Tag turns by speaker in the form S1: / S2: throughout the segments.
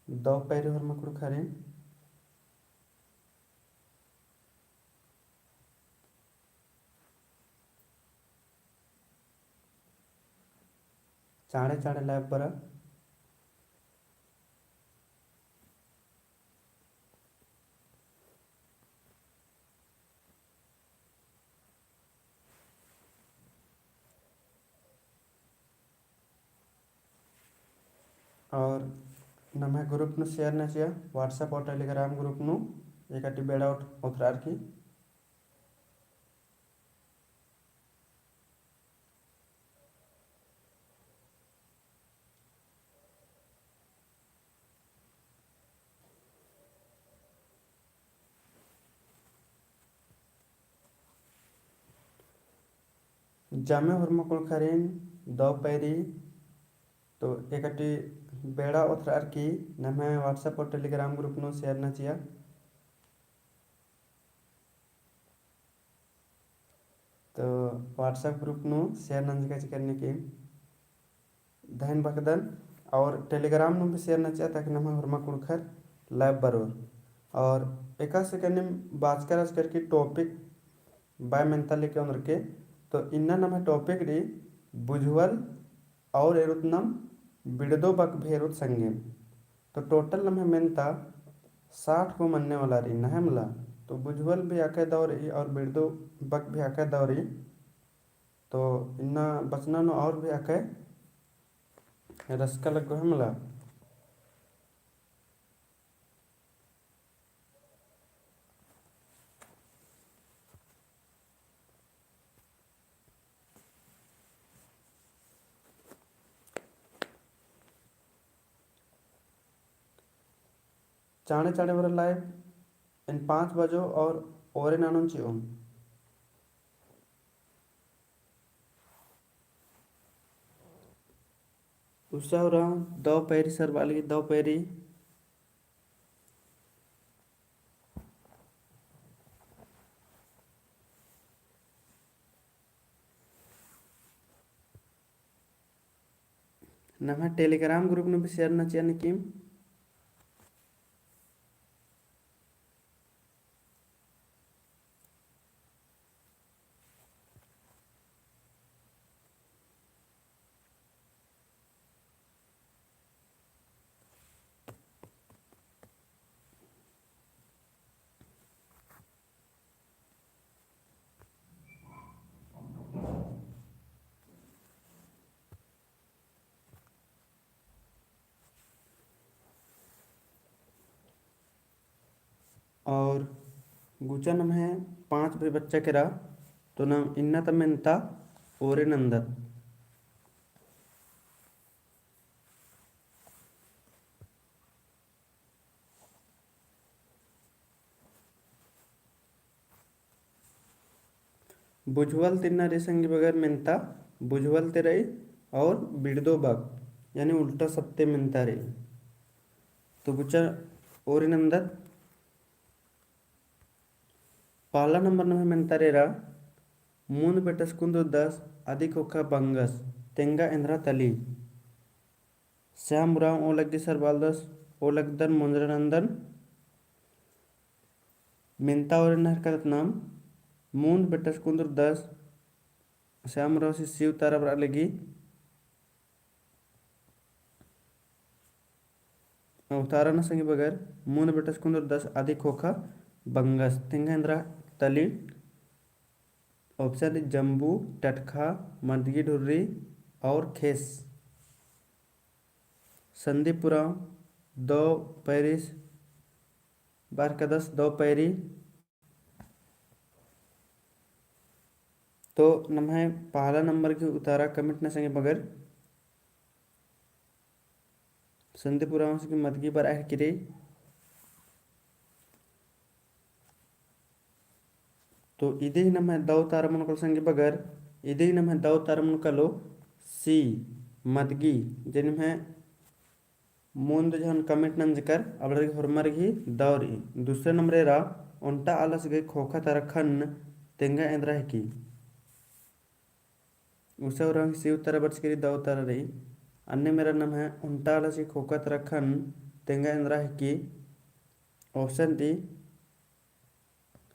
S1: daw peri horma kurkharin चाड़े चाड़े लैब बरा और नम्हे ग्रुप नु शेयर ना चिया व्हाट्सएप और टेलीग्राम ग्रुप नु एकटी बेड़ा उतरार की जामे हरमा कुलखारिन दाव पैरी तो एकटी बेड़ा उतरार की नम्हे व्हाट्सएप और टेलीग्राम ग्रुप नु शेयर ना चिया तो व्हाट्सएप ग्रुप नु शेयर नंजिका करने की धन बकदन और टेलीग्राम नु भी शेयर ना चिया ताकि नम्हे हरमा कुलखर लाइव बरोर और एका सेकंड बात करके टॉपिक बाय मेंटली के अंदर के तो इन्ना नम्हे टॉपिक री बुझवल और एरुतनम बिड़दो बक भेरुत संगे तो टोटल नम्हे मेंता 60 को मनने वाला रही नहमला तो बुझवल भी आके दौरी और बिड़दो बक भी आके दौरी तो इन्ना बचना नो और भी आके रस्का लग हमला चाणे चाणे वाला लाइव इन 5 बजो और इन अनुंची ओम उससे दो पैरी सर वाली दो पैरी नम्हे टेलीग्राम ग्रुप नु भी शेयर ना चाहिए निकीम और गुचा नम्हे 5 भी बच्चा के रहा तो नम इन्ना तमेंता और नंदत बुझवल तिन्ना रेसंगी बगैर मिनता बुझवल ते रही और बिड़दो बग यानी उल्टा सत्ते मिनता रही तो गुचा और नंदत पहला नंबर नम्हे मिनता रे रहा मून बेटस कुंदो 10 अधिक ओका बंगस तेंगा इंद्रा तली श्याम राम ओलग्गी सरबालदस ओलगदन मुंजरनंदन मिनता और नहर करत नाम मून बेटस कुंदर 10 श्याम राव से शिव तारा बरा लगी अवतारा न संगी बगैर मून बेटस कुंदर 10 अधिक होखा बंगस तिंगा इंद्रा तली ऑप्शन जम्बू टटखा मर्दगी ढुर्री और खेस संदीपुरा दो पैरिस बार का 10 दो पैरी तो नम्हे पहला नंबर की उतारा कमिट न संगे बगैर संदीपुरा की मदगी पर आह किरे तो इदे ही नम्हे दो तारा मन संगे बगैर इदे ही नम्हे दो तारा मन कलो सी मदगी जिनमें मुंद जहन कमिट नंजकर अब हरमर ही दौरी दूसरे नंबर रा उन्टा आलस गई खोखा तारा खन तेंगा इंद्रा है की उसे रंग शिव तारा बच करी दो तारा रही अन्य मेरा नाम है उन्टा आलस खोखा तारा खन तेंगा इंद्रा है कि ऑप्शन डी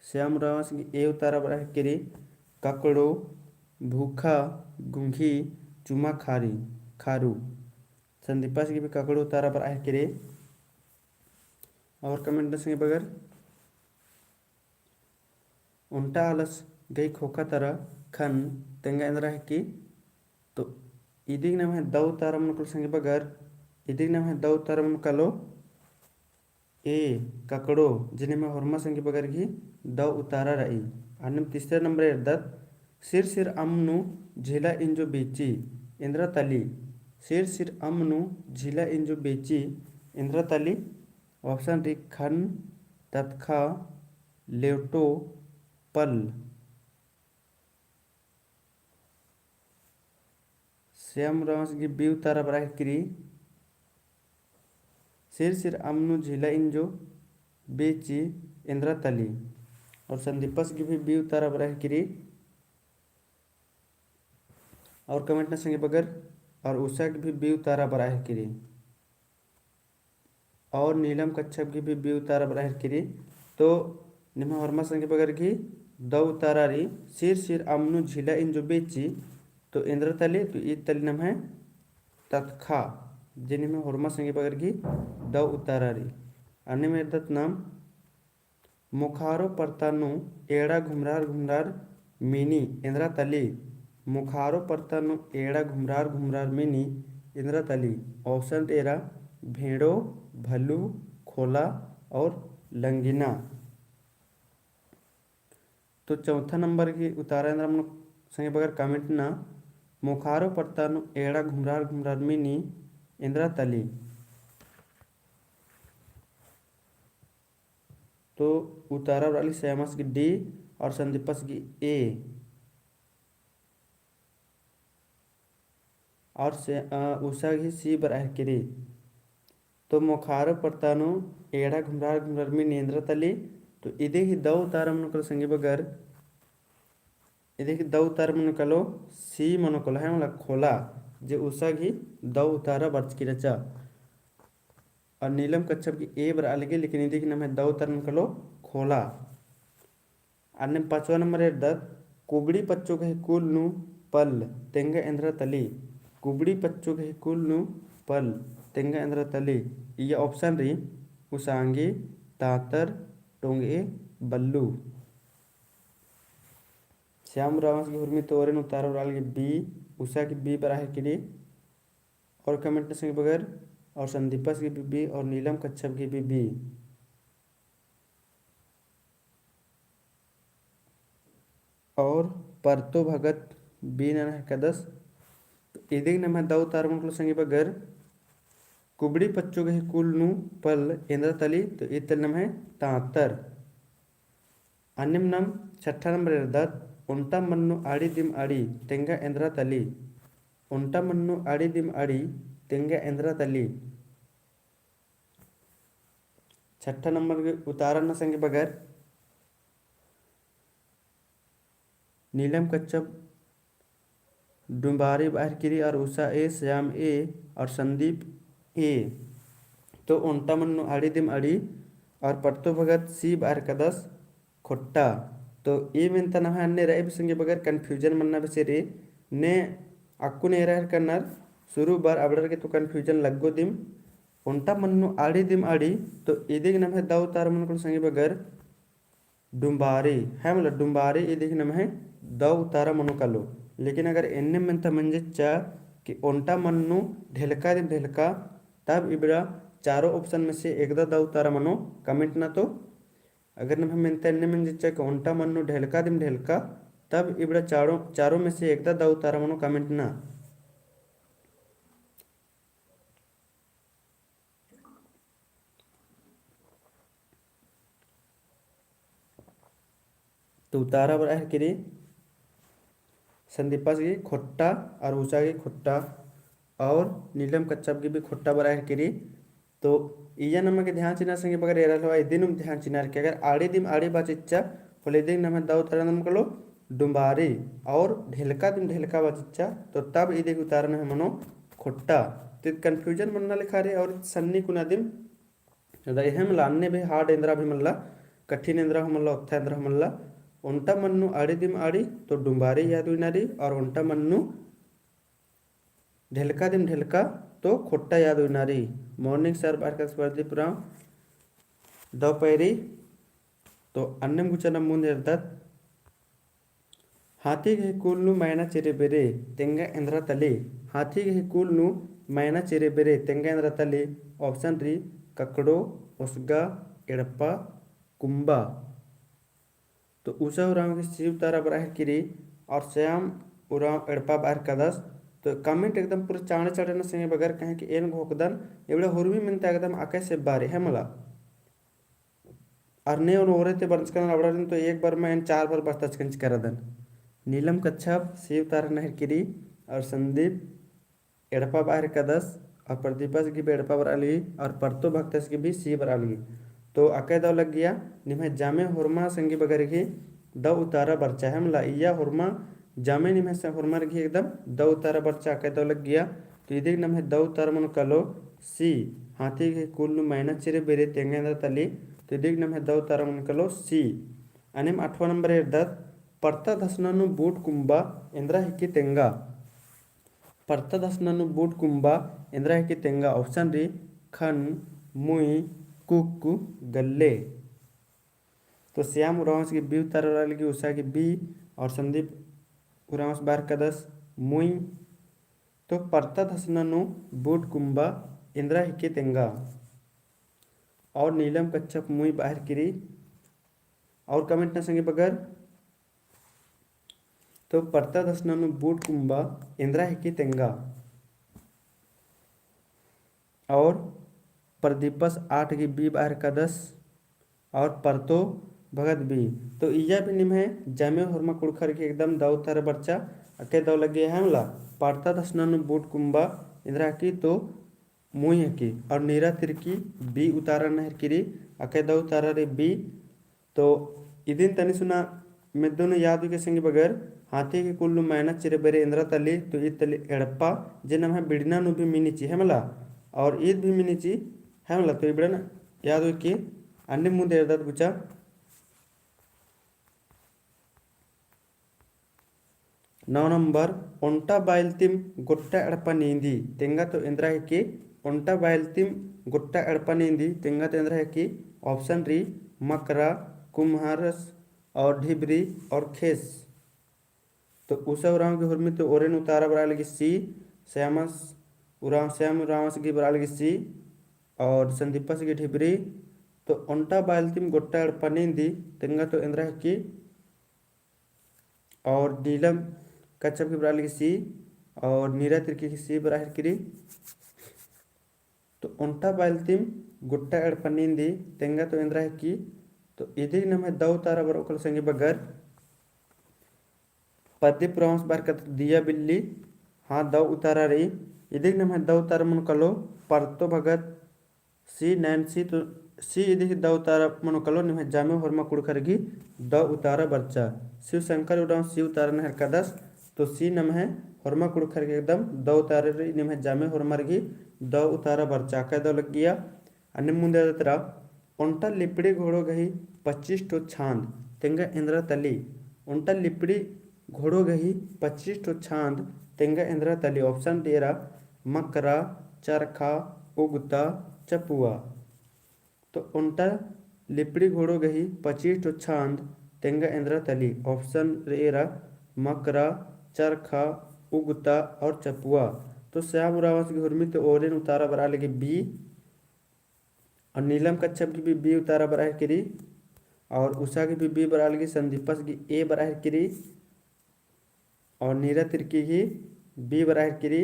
S1: श्याम रावस ए उतारा बरा है कि ककड़ो भूखा गुंघी चुमा खारी खारू संदीपा से भी ककड़ो उतारा बरा है कि और कमेंट संगे बगर उल्टा आलस गई खोखा तरह खन तेंगा इंद्रा है कि तो इदिग नाम है दौ तारा मन संगे बगर इदिग नाम है दौ तारा मन कलो ए ककड़ो जिन्हें में हरमा संगे बगर की दौ उतारा रही अन्य तीसरे नंबर इर्दत सिर सिर अम्नु झीला इंजो बेची इंद्रा तली सिर सिर अम्नु झीला इंजो बेची इंद्रा तली ऑप्शन डी खन तत्खा लेवटो पल श्याम रावस की बी उतारा बरा क्री सिर सिर अम्नु झीला इंजो बेची इंद्रा तली और संदीपस की भी बी उतारा बरा क्री और कमेंट न संगे बगर और उषा की भी बी उतारा बरा क्री और नीलम कच्छप की भी बी उतारा बरा क्री तो निम्न हरमा संगे बगर की दो उतारा रही सिर सिर अम्नु झीला इंजो बेची तो इंद्र तली तो ई तली नाम है तत्खा जिन्हें हरमा संगे बगर की दो उतारा रही अन्य में दत्त नाम मुखारो परतानु एड़ा घुमरार घुमरार मिनी इंद्रा तली मुखारो परतानु एड़ा घुमरार घुमरार मिनी इंद्रा तली ऑप्शन तेरा भेड़ो भल्लू खोला और लंगिना तो चौथा नंबर की उतारा इंद्रा हम संगे बगर कमेंट ना मुखारो परतानु एड़ा घुमरार घुमरार मिनी इंद्रा तली तो उतारा वाली श्यामस की डी और संदीपस की ए और उषा की सी बराह किरी तो मुखारो परतानु एड़ा घुमरार घुमरार मिनी इंद्रा तली तो इधे ही दो उतारा मन संगे बगर इधे की दो उतारा मन कलो सी मन कलो है मतलब खोला जे उषा की दो उतारा बर्च की रचा और नीलम कच्छप की ए बर अलगे लेकिन इधे की नाम है दो उतारा मन कलो खोला अन्य पांचवा नंबर है दत्त कुबड़ी पच्चों के कुल नु पल तेंगा इंद्रा तली कुबड़ी पच्चों के कुल नु पल तेंगा इंद्रा तली ये ऑप्शन रही उसांगी तातर टोंगे बल्लू श्याम रावस की हुर्मी तोरन उतारा वाल की बी उषा की बी बराह के लिए और कमेंट संगे बगैर और संदीपस की भी बी और नीलम कच्छप की भी बी और परतो भगत बी न कदस तो इधे नम है दो तार मन संगे बगर कुबड़ी पच्चों के कुल नु पल इंद्र तली तो ये तल नम है तातर अन्य नम छठा नंबर दत्त उंटा मन्नु आड़ी दिम आड़ी तेंगा इंद्रा तली उंटा मन्नु आड़ी दिम आड़ी तेंगा इंद्रा तली छठा नंबर के उतारा न संगे बगैर नीलम कच्छप डुम्बारी बाहर किरी और उषा ए श्याम ए और संदीप ए तो उंटा मन्नु आड़ी दिम आड़ी और परतो भगत सी बाहर कदस खोट्टा तो ये मिनता ना है अन्य रहे भी संगे बगैर कन्फ्यूजन मनना बसे रे ने अक्कू ने रह करनर शुरू बार अबड़र के तो कन्फ्यूजन लगो दिम उंटा मन्नु आड़ी दिम आड़ी तो इधे नाम है दाऊ तार मन को संगे बगैर डुम्बारी है मतलब डुम्बारी इधे नाम है दाऊ तारा मनु कालो लेकिन अगर एन्ने मिनता मंजे चा कि उंटा मन्नु ढेलका दिम ढेलका तब इबड़ा चारों ऑप्शन में से एक दाऊ तारा मनो कमेंट ना तो अगर न मिलता है में जिच्चा कि उंटा मन्नु ढेलका दिम ढेलका तब इबड़ा चारों में से एकदा दाऊ तारा मनो कमेंट ना तो उतारा बड़ा है कि संदीपा की खोट्टा और उषा की खोट्टा और नीलम कच्छप की भी खोट्टा बड़ा है कि तो इया नमक ध्यान चिन्ह संगे बगर एरल हुआ इदिन ध्यान चिन्ह के अगर आड़े दिम आड़े बाचिच्चा बोले दिन नम दाऊ तारा नम कलो डुम्बारी और ढेलका दिम ढेलका बाचिच्चा तो तब इदे उतारन है मनो खोट्टा तो कन्फ्यूजन मनना लिखा रे और सन्नी कुना दिम हेमला अन्य भी हार्ड इंद्रा भी मल्ला कठिन इंद्रा हमल्ला उत्था इंद्रा हमल्ला उंटा मन्नु आड़ी दिम आड़ी तो डुंबारी याद नारी और उंटा मन्नु ढेलका दिम ढेलका तो खोट्टा याद नारी मॉर्निंग सर बारकस वर्दीपुराम दपैरी तो अन्नम गुचनम मुंद इर्दत हाथीगे ಕೂಲ್ನು ಮೈನ ಚಿರೆ ಬೆರೆ ತೆಂಗ ಎಂದ್ರ ತಲೆ हाथीगे ಕೂಲ್ನು ಮೈನ ಚಿರೆ ಬೆರೆ ತೆಂಗ ಎಂದ್ರ ತಲೆ ऑप्शन री ककड़ो उसगा एड़प्पा कुंबा तो उषा उराम के शिव तारा बराह किरी और श्याम उराम एड़प्पा बाहर कदस तो कमेंट एकदम पूरा चाणे चाणे न संगे बगर कहे कि एन घोकदन एवढे हुरवी मिनता एकदम आकाश से बारे है मला अरने और ओरे ते बंचकन आवड़न तो एक बार में 4 बार बस्तचकंच करदन नीलम कच्छप शिव तारा नहर किरी और संदीप एड़पा बाहर कदस और प्रदीपस की भी एड़पा बराली और परतो भक्तस की भी सी बराली तो अकै दव लग गया निम्हे जामे हुरमा संगी बगर की दव उतारा बर्चा है मला इया हुरमा जामे निम्हे से हुरमा रखी एकदम दव उतारा बर्चा अकै दव लग गया तो इधर नम्हे दव उतारा मन कलो सी हाथी के कुल मैना चिरे बेरे तेंगे तली तो इधर नम्हे दव उतारा मन कलो सी अनिम 8वां नंबर इर्दत पर्ता धसनानु बूट कुंबा इंद्रा हिक्की तेंगा पर्ता धसनानु बूट कुंबा इंद्रा हिक्की तेंगा ऑप्शन री खन मुई कुक्कू गल्ले तो श्याम उरावंश की बी उतार की उषा की बी और संदीप उरावंश बार कदस मुई तो पर्ता धसनानु बूट कुंबा इंद्रा हिक्की तेंगा और नीलम कच्छप मुई बाहर किरी और कमेंट न संगे बगर तो पर्ता दसनानु बूट कुंबा इंद्रा हिक्की तेंगा और प्रदीपस 8 की बी बाहर का 10 और परतो भगत बी तो इया भी निम है जमे हुरमा कुड़खर के एकदम दव थर बच्चा अके दव लगे है हमला पर्ता दसनानु बूट कुंबा इंद्रा हिक्की तो मुई हिक्की और नीरा तिरकी बी उतारा नहर किरी अके दव उतारा रे बी तो इदिन तनी सुना मैं दोनों याद के संगे बगैर हाथी के कुल्लू मैना चिरे बेरे इंद्रा तली तो ईद तली एड़प्पा जे नम है बिड़ना नु भी मिनीची है मला और ईद भी मिनीची है मला तो इबड़न याद हो कि अन्य मुंदे एर्दत गुचा 9 नंबर ओंटा बायलतिम गोट्टा एड़प्पा नींदी तेंगा तो इंद्रा है कि ओंटा बायलतिम गोट्टा एड़प्पा नींदी तेंगा तो इंद्रा है कि ऑप्शन री मकरा कुम्हारस और ढिबरी और खेस तो उषा उराव की हुरमी तो ओरेन उतारा बरा लगी सी श्याम उरावस की बरा लगी सी और संदीपस की ढिबरी तो ओंटा बालतिम गोट्टा पनींदी तेंगा तो इंद्रा की और नीलम कच्छप की बरा लगी सी और नीरा तिरकी की सी बरा किरी तो ओंटा बालतिम गोट्टा पनींदी तेंगा तो इंद्रा की तो इधर नम है दव तारा बरोकल संगे बगर प्रदीप प्रवंश बार का दिया बिल्ली हाँ दव उतारा रही इधर नम है दव तारा मन कलो परतो भगत सी नैन्सी तो सी इधर दव तारा मन कलो निम्हे जामे हुरमा कुड़खरगी दव उतारा बच्चा शिव शंकर उड़ाव सी उतारा नहर का 10 तो सी नम है हुरमा कुड़खरगी एकदम दव उतारे रही निम्हे जामे हुरमरगी दव उतारा बच्चा का दव लग गया अन्य मुंदे तरा उंटा लिपड़ी घोड़ो गही 25 ठो छांद तेंगा इंद्रा तली उंटा लिपड़ी घोड़ो गही 25 ठो छांद तेंगा इंद्रा तली ऑप्शन तेरा मकरा चरखा उगता चपुआ तो उंटा लिपड़ी घोड़ो गही 25 ठो छांद तेंगा इंद्रा तली ऑप्शन तेरा मकरा चरखा उगता और चपुआ तो श्याम उरावस की हुरमी तो ओरेन उतारा बरा लगे बी और नीलम कच्छप की भी बी उतारा बराह किरी और उषा की भी बी बरा लगी संदीपस की ए बराह किरी और नीरा तिरकी की बी बराह किरी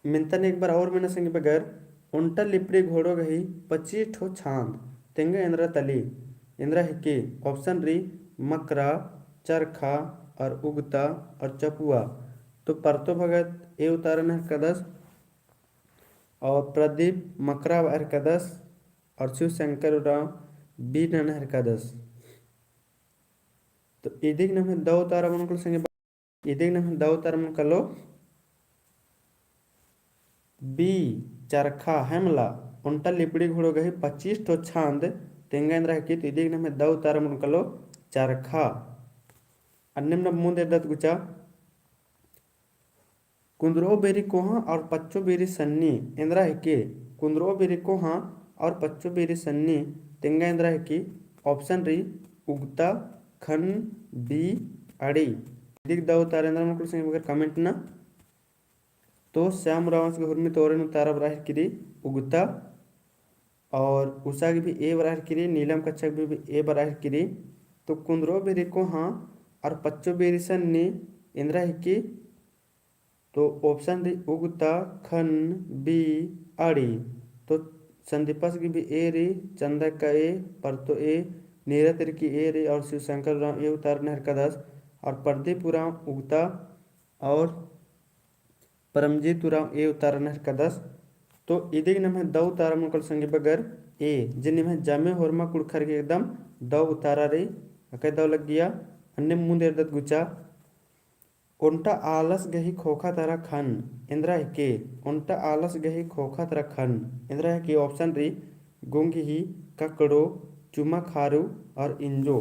S1: मिंतन एक बार और मैंने संग बगैर उंटा लिपड़ी घोड़ो गही 25 ठो छांद तेंगा इंद्रा तली इंद्रा हिक्की ऑप्शन री मकरा चरखा और उगता और चपुआ तो परतो भगत ए उतारन है कदस और प्रदीप मकरा बाहर का 10 और शिव शंकर उड़ाव बी नहर का 10 तो इदिक नम है दो तारा मन को संगे इदिक नम है दो तारा मन कलो बी चरखा हेमला ಒಂಟ ಲಿಪಿಡಿ ಹುಡುಗಹಿ 25 ठो छांद तेंगा इंद्रा की तो इदिग नमे दव तारा मुनकलो चरखा अन्यम न मुंद एदत गुचा कुंद्रो बेरी कोहा और पच्चो बेरी सन्नी इंद्रा की कुंद्रो बेरी कोहा और पच्चो बेरी सन्नी तेंगा इंद्रा की ऑप्शन री उगता खन बी अड़ी इदिग दव तारा इंद्रा मुनकलो संगे बगर कमेंट ना तो श्याम रावंस के हुरमी तोरे नु तारा बराह किरी उगता और उषा की भी ए बराह किरी नीलम कच्छा की भी ए बराह किरी तो कुंद्रो बेरी को हाँ और पच्चो बेरी सन्नी इंद्रा की तो ऑप्शन दी उगता खन बी आड़ी तो संदीपस की भी ए री चंदा का ए पर तो ए नीरत की ए री और शिव शंकर राव ए उतार नहर का 10 और परदीपुरा उगता और परमजीत उराव ए उतारा नहर का 10 तो इदिग नम है दव उतारा मुकल संगे बगर ए जिन में जामे होरमा कुड़खर के एकदम दव उतारा रे अके दव लग गया अन्य मुंदे दत गुचा ओंटा आलस गही खोखा तारा खन इंद्रा के ओंटा आलस गही खोखा तारा खन इंद्रा के ऑप्शन री गुंगी ककड़ो चुमा खारू और इंजो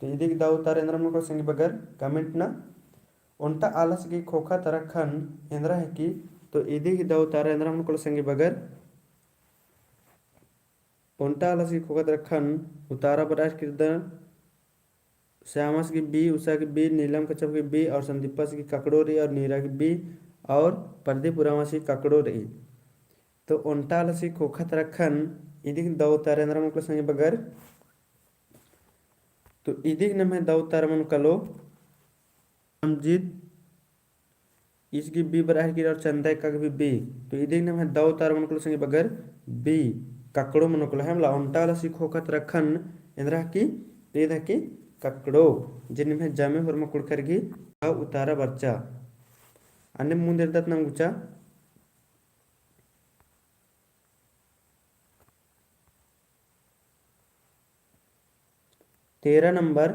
S1: तो इदिग दव उतारा इंद्रा मुकल संगे बगर कमेंट ना ओंटा आलस की खोखा तारा खन इंद्रा की तो इदिग दव तारा इंद्रा मुकल संगे बगर ओंटा आलस की खोखा तारा खन उतारा बराश किरदन श्यामस की बी उषा की बी नीलम कच्छप की बी और संदीपस की ककड़ो री और नीरा की बी और परदीपुरावास की ककड़ो री तो ओंटा आलस की खोखा तारा खन इदिग दव तारा इंद्रा मुकल संगे बगर तो इदिग नम है दव तारा मुकलो परमजीत इसकी बी बराह की और चंदा का भी बी तो इदिग नम है दव तारा मुकल संगे बगर बी ककड़ो मुनकल है मला ओंटाला सीखो खत रखन इंद्रा की तेदा की ककड़ो जिनमें जामे हुरमा कुड़करगी उतारा बच्चा अन्य मुंदे दत नम गुचा 13 नंबर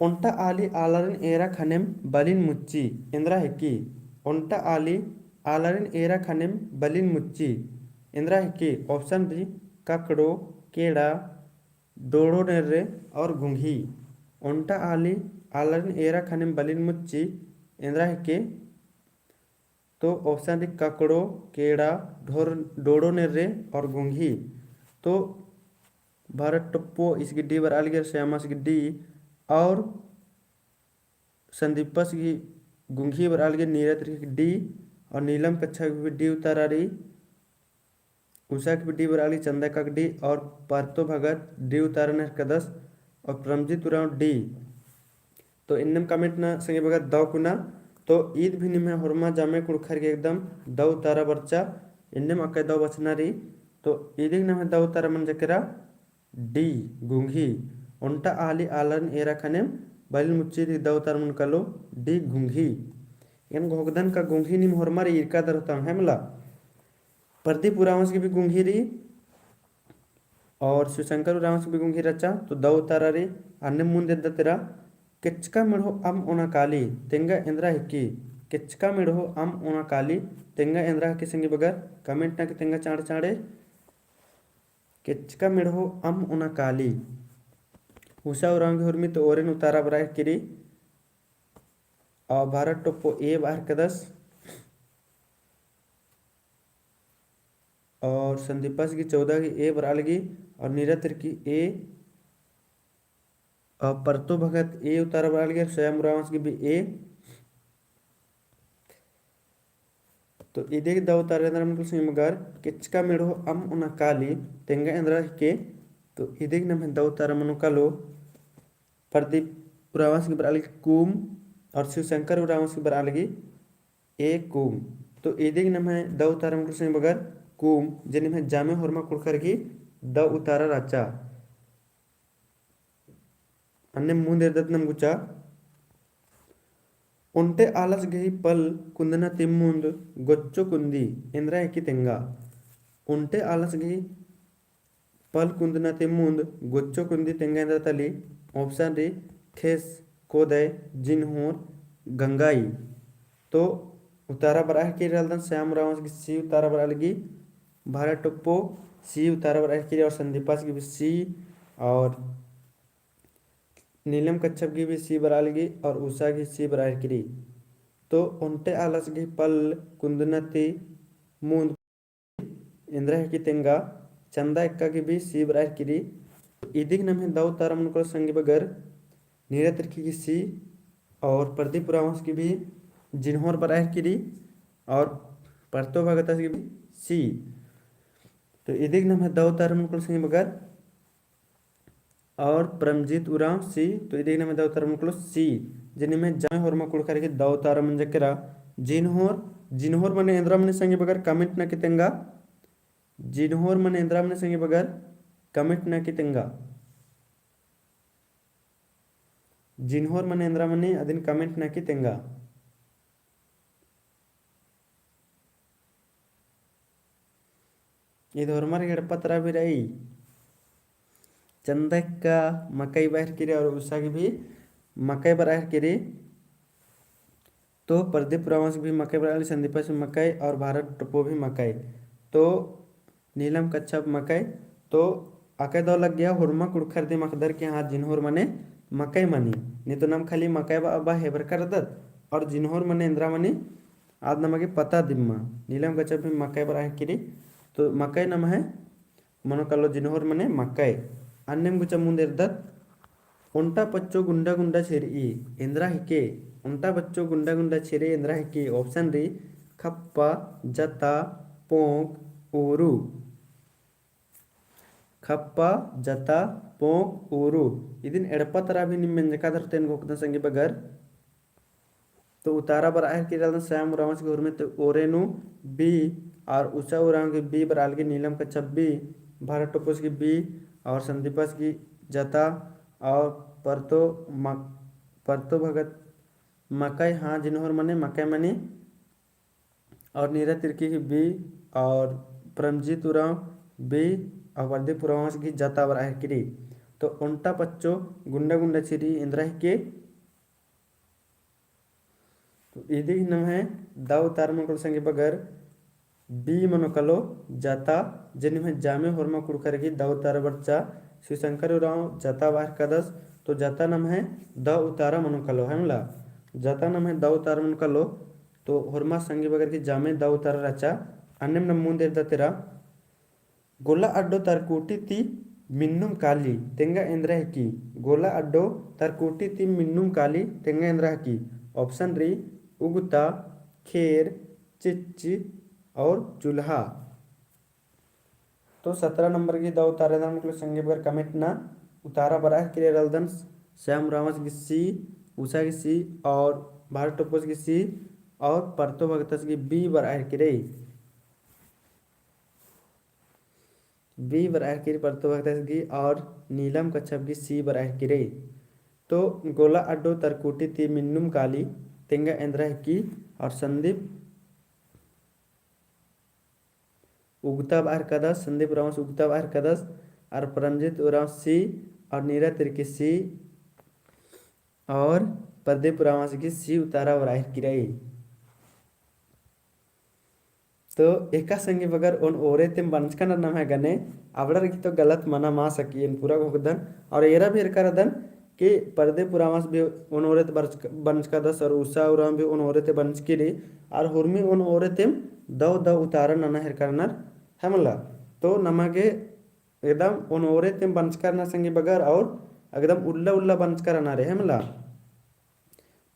S1: ओंटा आली आलरन एरा खनेम बलिन मुच्ची इंद्रा हेकी ओंटा आली आलरन एरा खनेम बलिन मुच्ची इंद्रा हेकी ऑप्शन डी ककड़ो केड़ा डोड़ो नेर्रे और घुंघी ओंटा आली आलरन एरा खनेम बलिन मुच्ची इंद्रा हेकी तो ऑप्शन डी ककड़ो केड़ा डोड़ो नेर्रे और घुंघी तो भारत टप्पो इसकी डी बर आलगर श्यामास की डी और संदीपस की गुंघी बर आलगर नीरत की डी और नीलम कच्छा की भी डी उतारा रही उषा की भी डी बर आली चंदा का डी और पार्थो भगत डी उतारा का 10 और प्रमजीत उराव डी तो इनम कमेंट ना संगे भगत दव कुना तो ईद भी निमे हरमा जामे कुड़खर के एकदम दव उतारा बच्चा इनम अके दव बचना रही तो ईदिक नम दव उतारा मन जकरा डी गुंघी ओंटा आली आलन एरा खनेम बलिल मुच्ची दवतार मन कलो डी गुंघी इन घोगदन का गुंघी निम होरमार इरका दर होता है मला प्रदीप उरावंश की भी गुंघी रही और शिवशंकर उरावंश की भी गुंघी रचा तो दव उतारा रे अन्य मुंदे तेरा किचका मिढ़ो अम ओना काली तेंगा इंद्रा हिक्की किचका मिढ़ो अम ओना काली तेंगा इंद्रा हिक्की संगे बगर कमेंट ना कि तेंगा चाड़े चाड़े किचका मिढ़ो अम ओना काली उषा उरांग हुरमी तो ओरेन उतारा बराह किरी और भारत टोपो ए बाहर कदस और संदीपस की 14 की ए बरालगी और नीरत्र की ए और परतो भगत ए उतारा बरालगी स्वयं रावंश की भी ए तो इधे दव तारेंद्र मुकुल सिंह मगर किचका मेढ़ो अम उना काली तेंगा इंद्रा के तो इधे नम दव तारा मनु कालो प्रदीप उरावंश की बरालगी कुम और शिवशंकर उरावंश की बरालगी ए कुम तो इधे नम दव तारा मुकुल सिंह मगर कुम जिनमें जामे होरमा कुड़कर की दव उतारा राचा अन्य मुंदे दत्नम गुचा उंटे आलस गही पल कुंदना तिम्मुंद गोच्चो कुंदी इंद्रा एकी तेंगा उंटे आलस गही पल कुंदना तिम्मुंद गोच्चो कुंदी तेंगा इंद्रा तली ऑप्शन री खेस कोदय जिनहोर गंगाई तो उतारा बराह की रलदन श्याम रावंश की सी उतारा बरा लगी भारत टोप्पो सी उतारा बर आहिर और संदीपास की भी सी और नीलम कच्छप की भी सी बरालगी और उषा की सी बरार तो उन्टे आलस की पल कुंदनती मूंद इंद्र की तेंगा चंदा एक्का की भी सी बरार इदिग नम्हे दाऊ तारम को संगी बगर नीरा तिरकी की सी और प्रदीप रावंश की भी जिन्होर बरार और परतो भगत की भी सी तो इदिग नम्हे दाऊ तारम को संगी बगर और परमजीत उराव सी तो इदिग नम्हे दाऊ तारम को सी जिनमें जाय होरमा कुड़कर की दाऊ तारम जकरा जिन्होर जिन्होर मने इंद्रा मने संगी बगर कमेंट न कितेंगा जिन्होर मने इंद्रा मने संगी बगर कमेंट न कितेंगा जिन्होर मने इंद्रा मने अदिन कमेंट न कितेंगा ಇದು ಹೊರಮಾರಿಗೆ ಎಡಪತ್ರ भी रही चंदक का मकई बाहर किरी और उषा की भी मकई बराहर किरी तो प्रदीप रावंश भी मकई बराली संदीपा से मकई और भारत टोप्पो भी मकई तो नीलम कच्छप मकई तो आके दो लग गया हुरमा कुड़खर दे मकदर के हाथ जिन्होर मने मकई मनी नहीं तो नाम खाली मकई बा हेबर कर दत और जिन्होर मने इंद्रा मनी आज नमगे पता दिम्मा नीलम कच्छप भी मकई बराहर किरी तो मकई नम है मनो कलो जिन्होर मने मकई अन्यम गुचा मुंदेरदत उंटा पच्चो गुंडा गुंडा छेरी इंद्रा हिके उंटा बच्चो गुंडा गुंडा छेरी इंद्रा हिके ऑप्शन री खप्पा जता पोंक ऊरू खप्पा जता पोंक ऊरू इदिन एड़पतरा भी निम्न जकादर तेन गोकता संगी बगर तो उतारा बर आहिर किरल श्याम रावंश के में तो ओरेनु बी और उषा उरांग की बी बराल की नीलम का छब्बी भारत टोपस की बी और संदीपस की जता और परतो भगत मकई हाँ जिन्होर मने मकई मनी और नीरा तिर्की की बी और परमजीत उराव बी और प्रदीप रावंश की जता बर आहिर किरी तो उल्टा पच्चो गुंडा गुंडा छिरी इंद्रा के तो इदी नम है दाव तारमकल संगे बगर बी मनोकलो जाता जिनमें जामे होरमा कुड़कर की दाव तार बच्चा शिवशंकर उराव जाता बाहर कदस तो जाता नम है द उतारा मनोकलो है मला जाता नम है द उतारा मनोकलो तो होरमा संगे बगर की जामे द उतारा रचा अन्यम नम मुंदेर द तेरा गोला अड्डो तरकोटी ती मिन्नुम काली तेंगा इंद्रा की गोला अड्डो तरकोटी ती मिन्नुम काली तेंगा इंद्रा की ऑप्शन री उगता खेर चिच्च और चूल्हा तो 17 नंबर की दाव तारेदान के संगे बगर कमेंट ना उतारा बराह के रलदन श्याम रावंश की सी उषा की सी और भारत टोपस की सी और परतो भगतस की बी बराह के बी बराह की परतो भगतस की और नीलम कच्छप की सी बराह के तो गोला अड्डो तरकुटी ती मिन्नुम काली तेंगा इंद्रा की और संदीप उगता बाहर कदस संदीप रावंश उगता बाहर कदस और परमजीत उराव सी और नीरा तिर्की सी और प्रदीप रावंश की सी उतारा और आहिर किराई तो एका संगे बगर उन ओरे तेम बंचका नाम है गने आवड़र की तो गलत मना मा सकी पूरा गोदन और एरा भी करदन कि पर्दे पुरावंश भी उन ओरे बंचका दस और उषा उराव भी उन ओरे ते बंचकी और हुर्मी उन ओरे तेम दव दव उतारा नना हेर करनर हमला तो नमगे एकदम उन ओरे तेम बंचकर ना संगे बगर और एकदम उल्ला उल्ला बंचकर ना रे हमला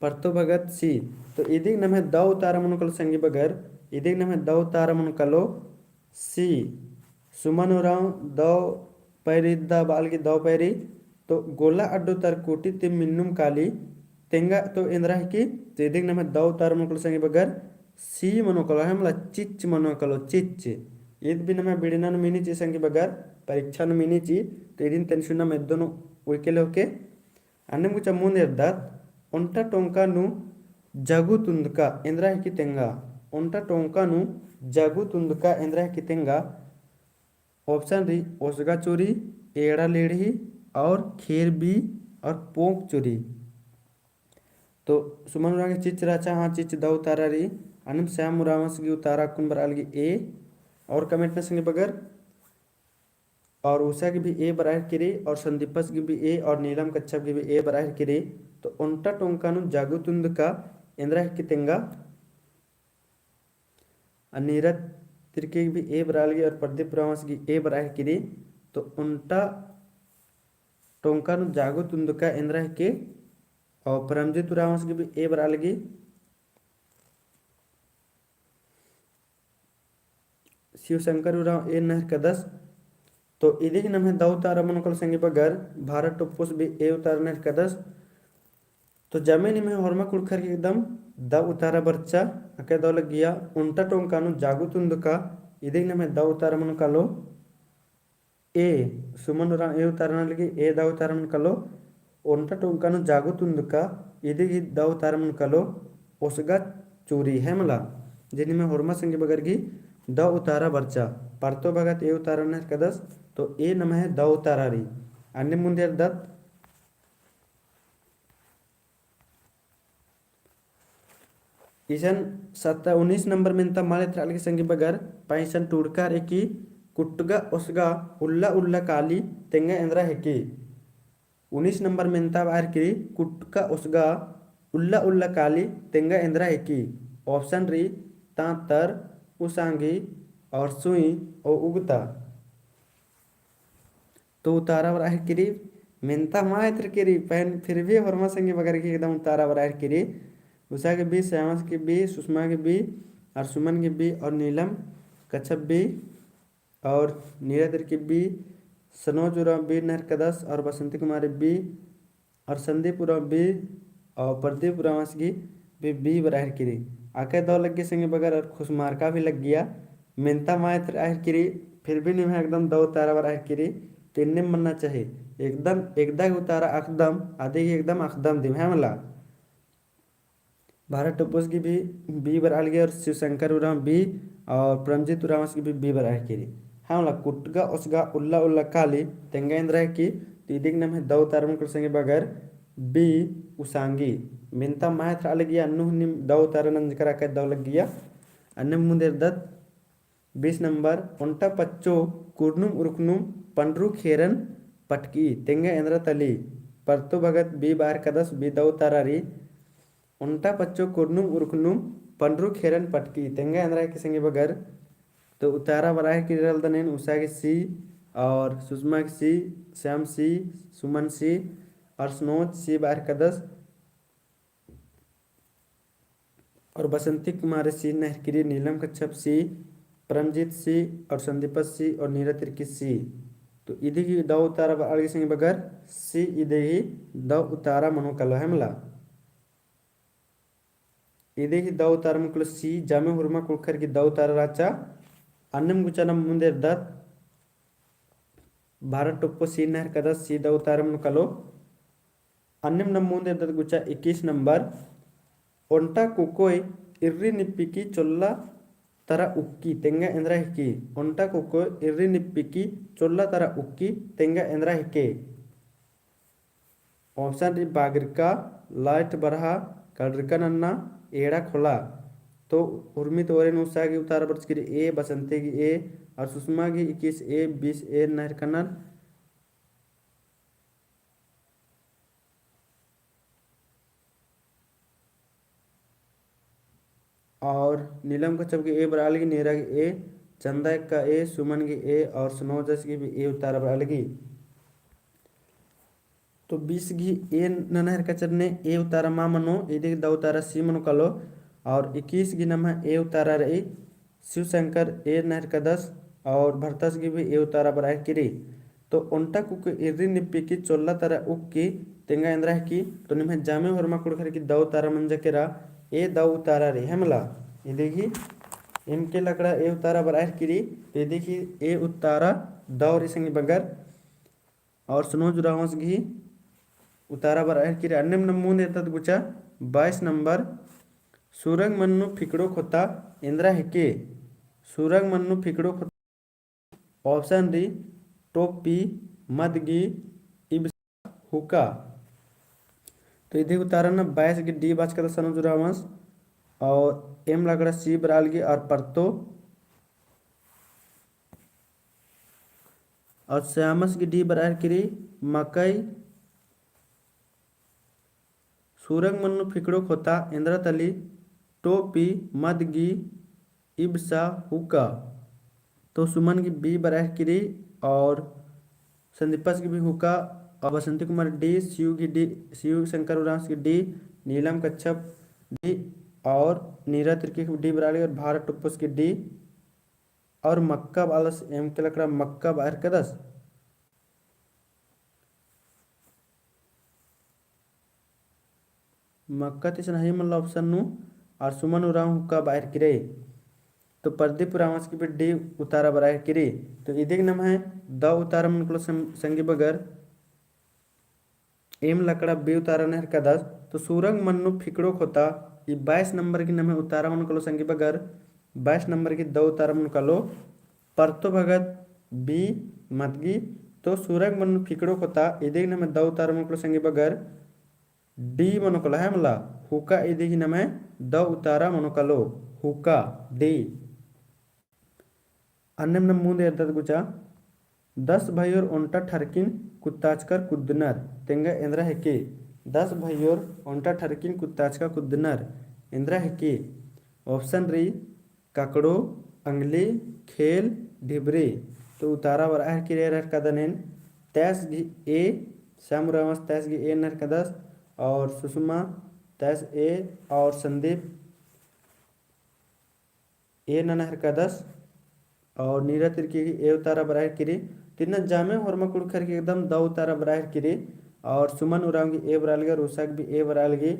S1: परतो भगत सी तो इदी नमे दव तारा मनुकल संगे बगर इदी नमे दव तारा मनुकलो सी सुमन उराव दव पैरी द बाल की दव पैरी तो गोला अड्डो तर कोटी ते मिन्नुम काली तेंगा तो इंद्रा की तो इदी नमे दव तारा मनुकल संगे बगर सी मनुकलो हमला चिच मनुकलो चिच ईद भी नमे बिड़ना मिनी संगे बगर परीक्षा मिनी तो इदिन तेन मेदोनु उइकेले होके अन्नम कुछ मुंद इर्दात उंटा टोंका नु जगु तुंदका इंद्रा की तेंगा उंटा टोंका नु जगु तुंदका इंद्रा की तेंगा ऑप्शन री ओसगा चोरी एड़ा लेढ़ी और खेर बी और पोंक चोरी तो सुमन उरांगे चिच राचा हाँ चिच द उतारा री अन्नम श्याम उरावंश की उतारा कुन बराल की ए और कमेंट में संगे बगर और उषा की भी ए बराह किरी और संदीपस की भी ए और नीलम कच्छप की भी ए बराह किरी तो उंटा टोंकानु जागुतुंद का इंद्रा कितेंगा नीरज तिर्की की भी ए बरालगी और प्रदीप रावस की ए बराह किरी तो उंटा टोंकानु जागुतुंद का इंद्रा के और परमजीत रावस की भी ए बरालगी शिवशंकर उराव ए नहर कदस तो इदी नम्हे दवतारा मनकल संगे बगर भारत टुप्पुस भी ए उतार नहर कदस तो जमीन में हरमा कुड़खर के एकदम द उतारा बर्चा अके दौल गया उंटा टोंकानु जागुतुंद का इदी नम्हे द उतारा मनकलो ए सुमन उराव ए उतारना लगी ए द उतारा मनकलो उंटा टोंकानु जागुतुंद का इदी द उतारा मनकलो उसगा चूरी है मला जिनमें हरमा संगे बगर की द उतारा बर्चा परतो भगत ए उतारा नहर कदस तो ए नम है द उतारा री अन्य मुंदेर दत्त इसन 19 नंबर में माले त्राल के संगे बगर पैसन टूड़कार एकी कुट्टगा उसगा उल्ला उल्ला काली तेंगा इंद्रा हेकी 19 नंबर में बाहर की कुट्टका उसगा उल्ला उल्ला काली तेंगा इंद्रा हेकी ऑप्शन री तांतर उसांगी और सुई और उगता तो उतारा बराह किरी मेनता मात्र किरी पहन फिर भी हरमा संगे बगर की एकदम उतारा बराह किरी उषा के बी श्यामस के बी सुषमा के बी और सुमन के बी और नीलम कच्छप बी और नीरज के बी सनोज उराव बी नहर कदस और बसंती कुमारी बी और संदीप उराव बी और प्रदीप उरावस की बी बराह किरी आके दो लग गए संगे बगर और खुशमार का भी लग गया मेनता मात्र आहर किरी फिर भी नहीं एकदम दो तारा बराह किरी तो इन्ने मनना चाहिए एकदम एकदा उतारा अकदम आधे ही एकदम अकदम दिम है मला भारत टोपस की भी बी बराल गई और शिवशंकर उराव बी और परमजीत उरावस की भी बी बराह किरी हाँ मला कुटगा उसगा उल्ला उल्ला काली तेंगा इंद्रा की तो इदिक नाम है दो तारा मन संगे बगर बी उसांगी मिनता मात्र अलग गया अन्नु निम दो तारा नंज करा के दो लग गया अन्य मुंदेर दत्त 20 नंबर उंटा पच्चो कुर्नुम उरुकनुम पंड्रू खेरन पटकी तेंगा इंद्रा तली परतो भगत बी बार कदस बी दो तारा री उंटा पच्चो कुर्नुम उरुकनुम पंड्रू खेरन पटकी तेंगा इंद्रा के संगे बगर तो उतारा बराह की रल दनेन उषा के सी और सुषमा के सी श्याम सी सुमन सी और सनोज सी बार कदस और बसंती कुमार सी नहरकिरी नीलम कच्छप सी परमजीत सी और संदीप सी और नीरज तिर्की सी तो इधे की द उतारा आगे संगे बगर सी इधे ही द उतारा मनोकल है मला इधे की द उतारा मनोकल सी जामे हुरमा कुलखर की द उतारा राचा अन्नम गुचनम मुंदेर दत्त भारत टुप्पो सी नहर कदस सी द उतारा मनोकलो अन्नम नम मुंदेर दत्त गुचा 21 नंबर ओंटा कुकोई इर्री निप्पिकी चोल्ला तरा उक्की तेंगा इंद्रा हिकी ओंटा कुकोई इर्री निप्पिकी चोल्ला तरा उक्की तेंगा इंद्रा हिके ऑप्शन री बागरिका लाइट बरहा कलरिका नन्ना एड़ा खोला तो उर्मी तोरेन उषा की उतारा बरस की ए बसंते की ए और सुषमा की 21 ए 20 ए नहर कन्नर और नीलम कच्छप की ए बराल की नीरा की ए चंदा का ए सुमन की ए और सनोजस की भी ए उतारा बराल की तो 20 की ए ननहर कचर ने ए उतारा मा मनो इधे द उतारा सी मनो कलो और 21 की नमा ए उतारा रही शिवशंकर ए नहर कदस और भरतस की भी ए उतारा बराह किरी तो उंटा कुक इर्री निप्पी की चोल्ला तारा उक की तेंगा इंद्रा की तो निम्हे जामे हरमा कुड़खर की द उतारा मंजा केरा ए द उतारा रे हेमला ये देखी इनके लकड़ा ए उतारा बराह किरी तो ये देखी ए उतारा दौरी संग बगर और सनोज रावस की उतारा बराह किरी अन्य नमून देता गुचा 22 नंबर सुरंग मन्नु फिकड़ो खोता इंद्रा हिके सुरंग मन्नु फिकड़ो खोता ऑप्शन री टोपी मदगी इब हुका तो इधे उतारा ना 22 की डी बाज का सनोज रावस और एम लगड़ा सी बराल की और परतो और श्यामस की डी बराह किरी मकई सूरग मन्नु फिकड़ो खोता इंद्रतली टोपी मदगी इब्सा हुक्का। तो सुमन की बी बराह किरी और संदीपस की भी हुक्का और बसंती कुमार डी शिव की डी शिव शंकर उरांस की डी नीलम कच्छप डी और नीरा तिर्की की डी बराली और भारत टुप्पस की डी और मक्का बालस एम के लकड़ा मक्का बाहर कदस मक्का तिसन है मतलब ऑप्शन नु और सुमन उराव हुक्का बाहर किरे। तो प्रदीप रावस की भी डी उतारा बराह किरी। तो इदिक नाम है द उतारा मन को संगी बगर एम लकड़ा बी उतारा नहर का 10। तो सूरंग मन्नु फिकड़ो खोता ये 22 नंबर की नम है उतारा मन कलो संगी बगर 22 नंबर की द उतारा मन कलो परतो भगत बी मतगी। तो सूरंग मन्नु फिकड़ो खोता इदिक नम है द उतारा मन कलो संगी बगर डी मनो कलो है मला हुका इदिक नम है द उतारा मनो कलो हुका डी। अन्य नम मुंद एर्दत गुचा 10 भाई और ओंटा ठरकिन कुत्ताचकर कुद्दनर तेंगा इंद्रा है के 10 भाई और ओंटा ठरकिन कुत्ताचका कुद्दनर इंद्रा है के। ऑप्शन री काकड़ो अंगली खेल ढिबरी। तो उतारा वर आहर की रेर कदनेन तैस गी ए श्याम रावस तैस गी ए नर कदस और सुषमा तैस ए और संदीप ए नहर कदस और नीरा तिर्की की ए उतारा बराह किरी। तिना जामे होरमा कुड़खर की एकदम द उतारा बराह किरी और सुमन उराव की ए बरालगी और उषा की भी ए बरालगी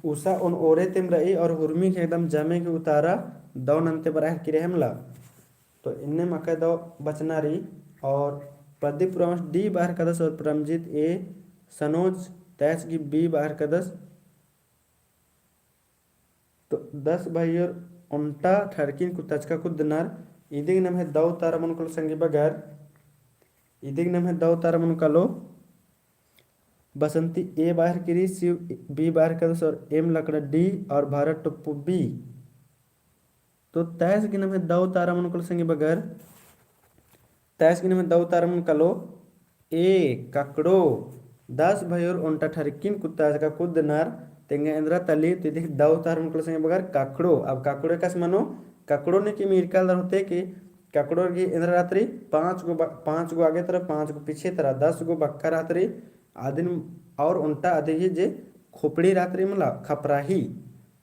S1: उषा उन ओरे तिम रही और हुर्मी के एकदम जामे की उतारा दो नंते बराह किरे हमला। तो इनने मका दो बचना रही और प्रदीप रावस डी बाहर कदस और परमजीत ए सनोज तैस की बी बाहर कदस। तो 10 भाई और उल्टा ठरकिन कुत्ताचका कुद्दनार इदिग नम है दौ तारा मन कलो संगी बगर इदिग नम है दौ तारा मन कलो बसंती ए बाहर किरी शिव बी बाहर कदस और एम लकड़ा डी और भारत टुप्पू बी। तो तैस की नम है दौ तारा मन कलो संगी बगर तैस की नम है दौ तारा मन कलो ए काकड़ो 10 भाई और उल्टा ठरकिन कुत्ताचका कुद्दनार तेंगे इंद्रा तली तिदिक दौ तार मन कलो संगे बगर काकड़ो। अब काकड़ो कस मनो काकड़ो ने की मीरकाल होते कि काकड़ो की इंद्रा रात्रि 5 गो आगे तरफ 5 गो पीछे तरफ 10 गो बक्का रात्रि आदिन और उल्टा आदि जे खोपड़ी रात्रि मला खपराही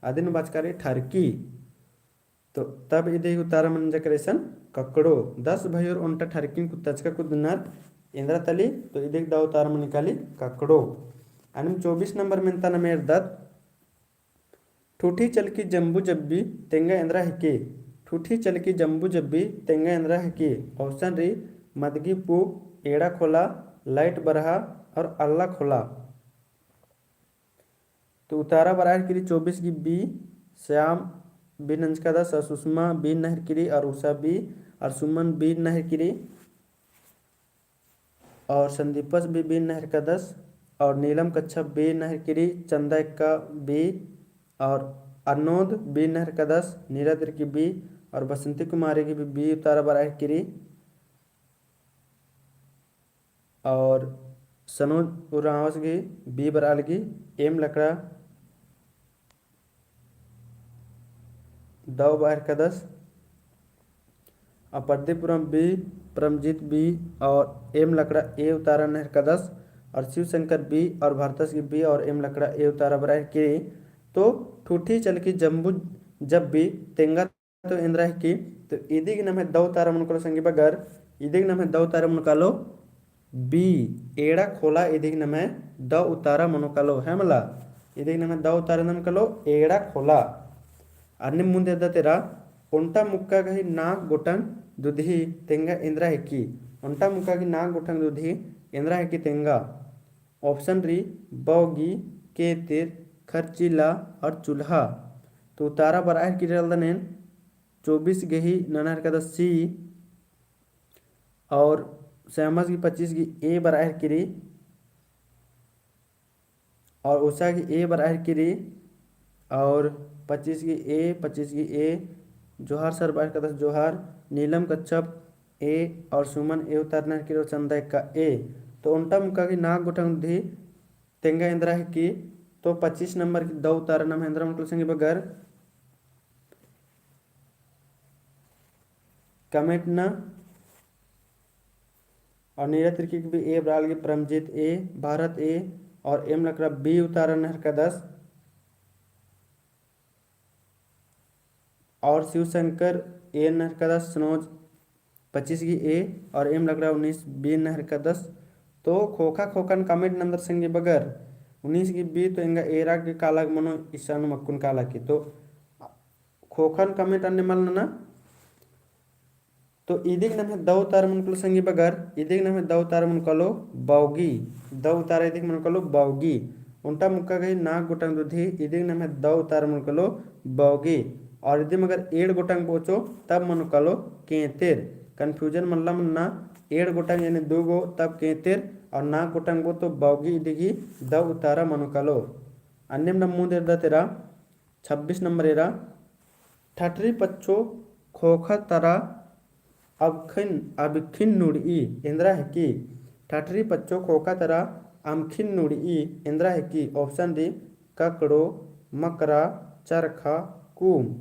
S1: आदिन बचकारी ठरकी। तो तब इधे उतारा मन जकरेसन ककड़ो 10 भाई और उल्टा ठरकी कुत्ताचका कुद्दनार इंद्रा तली। तो इधे दौ तार मन निकाली ककड़ो। आणि 24 नंबर में तना मेर दत ठूठी चलकी जम्बू जब्बी तेंगा इंद्रा हिके ठूठी चलकी जम्बू जब्बी तेंगा इंद्रा हिके। ऑप्शन री मदगी पू एड़ा खोला लाइट बरहा और अल्लाह खोला। तो उतारा बराह किरी 24 की बी श्याम बी नंजका दस सुषमा बी नहर किरी और उषा बी और सुमन बी नहर किरी और संदीपस बी नहर का 10 और नीलम कच्छप बी नहर किरी चंदा इक्का बी और अनोद बी नहर का 10 नीरा तिर्की बी और बसंती कुमारी की भी बी उतारा बराह किरी और सनोज उरावस की बी बरालगी एम लकड़ा दो बाहर का 10 और प्रदीपुरम बी परमजीत बी और एम लकड़ा ए उतारा नहर का 10 और शिव शंकर बी और भारतस की बी और एम लकड़ा ए उतारा बराह की। तो ठूठी चल की जम्बू जब भी तेंगा तो इंद्रा की। तो इदी की नाम है दौ तारा मन को संगी बगर इदी की नाम है दौ तारा मन कालो बी एड़ा खोला इदी की नाम है द उतारा मन कालो है मला इदी की नाम है द उतारा नाम कालो एड़ा खोला। अन्य मुंदे तेरा उल्टा मुक्का गही नाक गोटंग दुधी तेंगा इंद्रा है की उल्टा मुक्का की नाक गोटंग दुधी इंद्रा है की तेंगा। ऑप्शन री बौगी केतिर खर्चीला और चूल्हा। तो उतारा बराह की रलदनेन 24 गही ननहर का 10 सी और श्यामस की 25 की ए बराह किरी और उषा की ए बराह किरी और 25 की ए जोहार सर बार कदस जोहार। नीलम कच्छप ए और सुमन ए उतारना की चंदा का ए। तो उल्टा मुक्का की नाग गोटंग धी तेंगा इंद्रा है की। तो 25 नंबर की दो उतारना महेंद्र मुकुल सिंह बगर कमेंट न और नीरज तिर्की की भी ए बराल की परमजीत ए भारत ए और एम लकड़ा बी उतारा नहर का 10 और शिवशंकर ए नहर का 10 सनोज 25 की ए और एम लकड़ा 19 बी नहर का 10। तो खोखा खोखन कमेंट नंबर संगे बगर 19 की बी तो इंगा एरा के काला मनो ईशानु मक्कुन काला की। तो खोखन कमेंट अन्य मल ना तो इदिग नमे दव उतार मुनकलो संगी बगर इदिग नमे दव उतार मुनकलो बावगी दव उतार इदिग मुनकलो बावगी उल्टा मुक्का गई नाग गोटंग दुधी इदिग नमे दव उतार मुनकलो बावगी और यदि मगर एड़ गोटंग पोचो तब मुनकलो केतेर कन्फ्यूजन मल्ला मुन्ना एड़ गोटंग यानी दो गो तब केतेर और नाग गोटंग को तो बावगी इदिगी दव उतारा मुनकलो। अन्य नमू देर तेरा 26 नंबर एरा ठटरी पच्चो खोखा तरा अबखिन नुड़ी इंद्रा है की। ठटरी पच्चो खोखा तरा अमखिन नुड़ी इंद्रा है की। ऑप्शन डी ककड़ो मकरा चरखा कुम।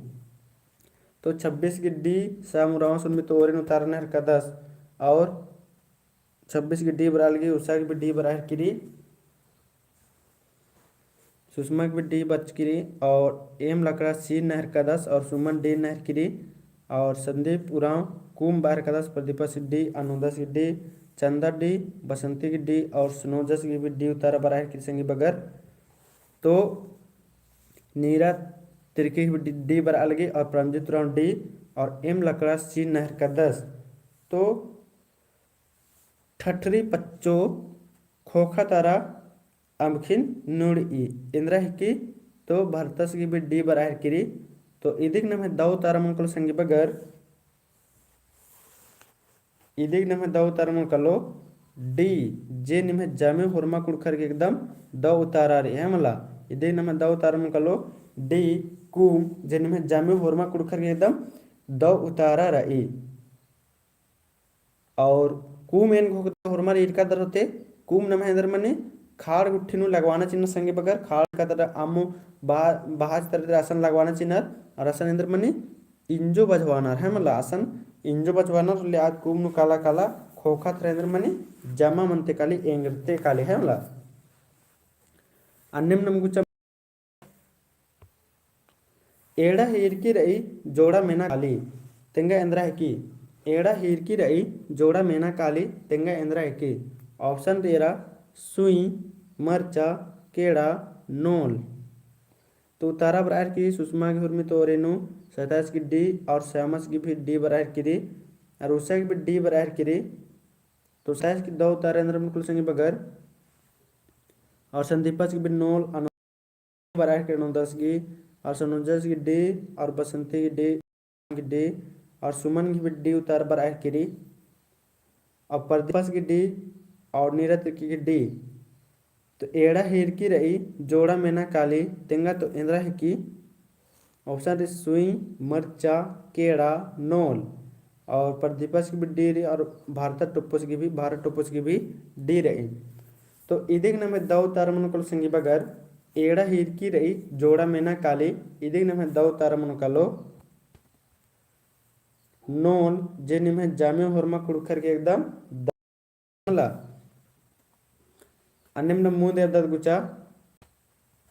S1: तो 26 की डी सामुराव सुन में तो ओरिन उतारना है का 10 और 26 की डी बराल की उषा की भी डी बराह की सुषमा की भी डी बच की और एम लकड़ा सी नहर का 10 और सुमन डी नहर की और संदीप उराव कुम बाहर का 10 प्रदीपा की डी अनुदस की डी चंदा डी बसंती की डी और सुनोजस की भी डी उतारा बराह की संगी बगर। तो नीरा तिरकी की डी बराल गई और प्रमजीत उराव डी और एम लकड़ा सी नहर का 10। तो ठठरी पच्चो खोखा तारा अमखिन नुड़ी इंद्रा की। तो भरतस की भी डी बराह की। तो इदिग नमे दव तारा मुनकलो संगी बगर इदिग नमे दव उतारा मुनकलो डी जे निमे जामे हुरमा कुड़खर के एकदम दव उतारा रे है मला इदिग नमे दव उतारा मुनकलो डी कुम जे निमे जामे हुरमा कुड़खर के एकदम दव उतारा रही और कुम एन घोकता हुरमा रे इरका दर होते कुम नमे इधर मने खाड़ गुट्ठिनु लगवाना चिन्ह संगे बगर खाड़ का तरह आमो बाहर तरह आसन लगवाना चिन्ह और आसन इंद्र मनी इंजो बजवाना है मतलब आसन इंजो बजवाना ले आज कुम काला काला खोखा थरेंद्र मनी जमा मनते काली एंगते काली है मतलब अन्यम नमगुचा एड़ा हीर की रही जोड़ा मेना काली तेंगा इंद्रा है की। एड़ा हीर की रही जोड़ा मेना काली तेंगा इंद्रा है की। ऑप्शन तेरा सुई मरचा केड़ा नोल। तो उतारा बरार की सुषमा की हुर्मी तो रेनु 27 की डी और श्यामस की भी डी बरार की और उषा की भी डी बरार की। तो 27 की दो उतारे अंदर मुकुल सिंह बगर और संदीपा की भी नोल बरार के 10 की और सनुजस की डी और बसंती की डी और सुमन की भी डी उतार बरार की और प्रदीपस की डी और नीरज की डी। तो एड़ा हीर की रही जोड़ा मेना काली तेंगा तो इंद्रा है की। ऑप्शन डी सुई मरचा केड़ा नोल और प्रदीपस की भी डी रही और भारत टोपस की भी डी रही। तो इदिग नमे दव तार मुनकलो संगी बगर एड़ा हीर की रही जोड़ा मेना काली इदिग नमे दव तार मुनकलो नोल जे निमे जामे होरमा कुड़खर के एकदम दला अन्यम मुंह देवदत्त गुचा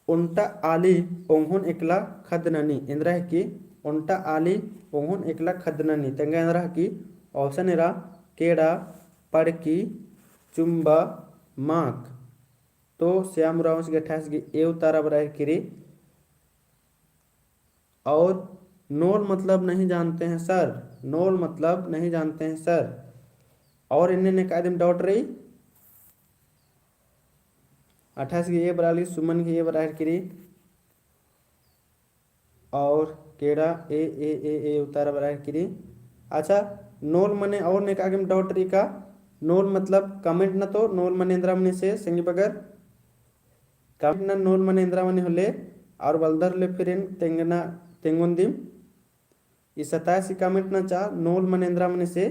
S1: उन्टा आली ओंघुन एकला खदननी इंद्रा है की। उन्टा आली ओंघुन एकला खदननी तेंगा इंद्रा है की। ऑप्शन एरा केड़ा पड़की चुम्बा माक। तो श्याम रावस के 28 की ए उतारा बराह किरी और नोल मतलब नहीं जानते हैं सर नोल मतलब नहीं जानते हैं सर और इन्हें कायदम डाउट रही 28 की ए बराली सुमन की ए बराह किरी और केड़ा ए उतारा बराह किरी। अच्छा नोल मने और ने कागम डाउट रही का नोल मतलब कमेंट न तो नोल मने इंद्रा मने से संगी बगर कमेंट न नोल मने इंद्रा मने होले और बलदर ले फिर तेंगना तेंगुंदिम ಈ 27 कमेंट ना चा नोल मनेन्द्रा मने से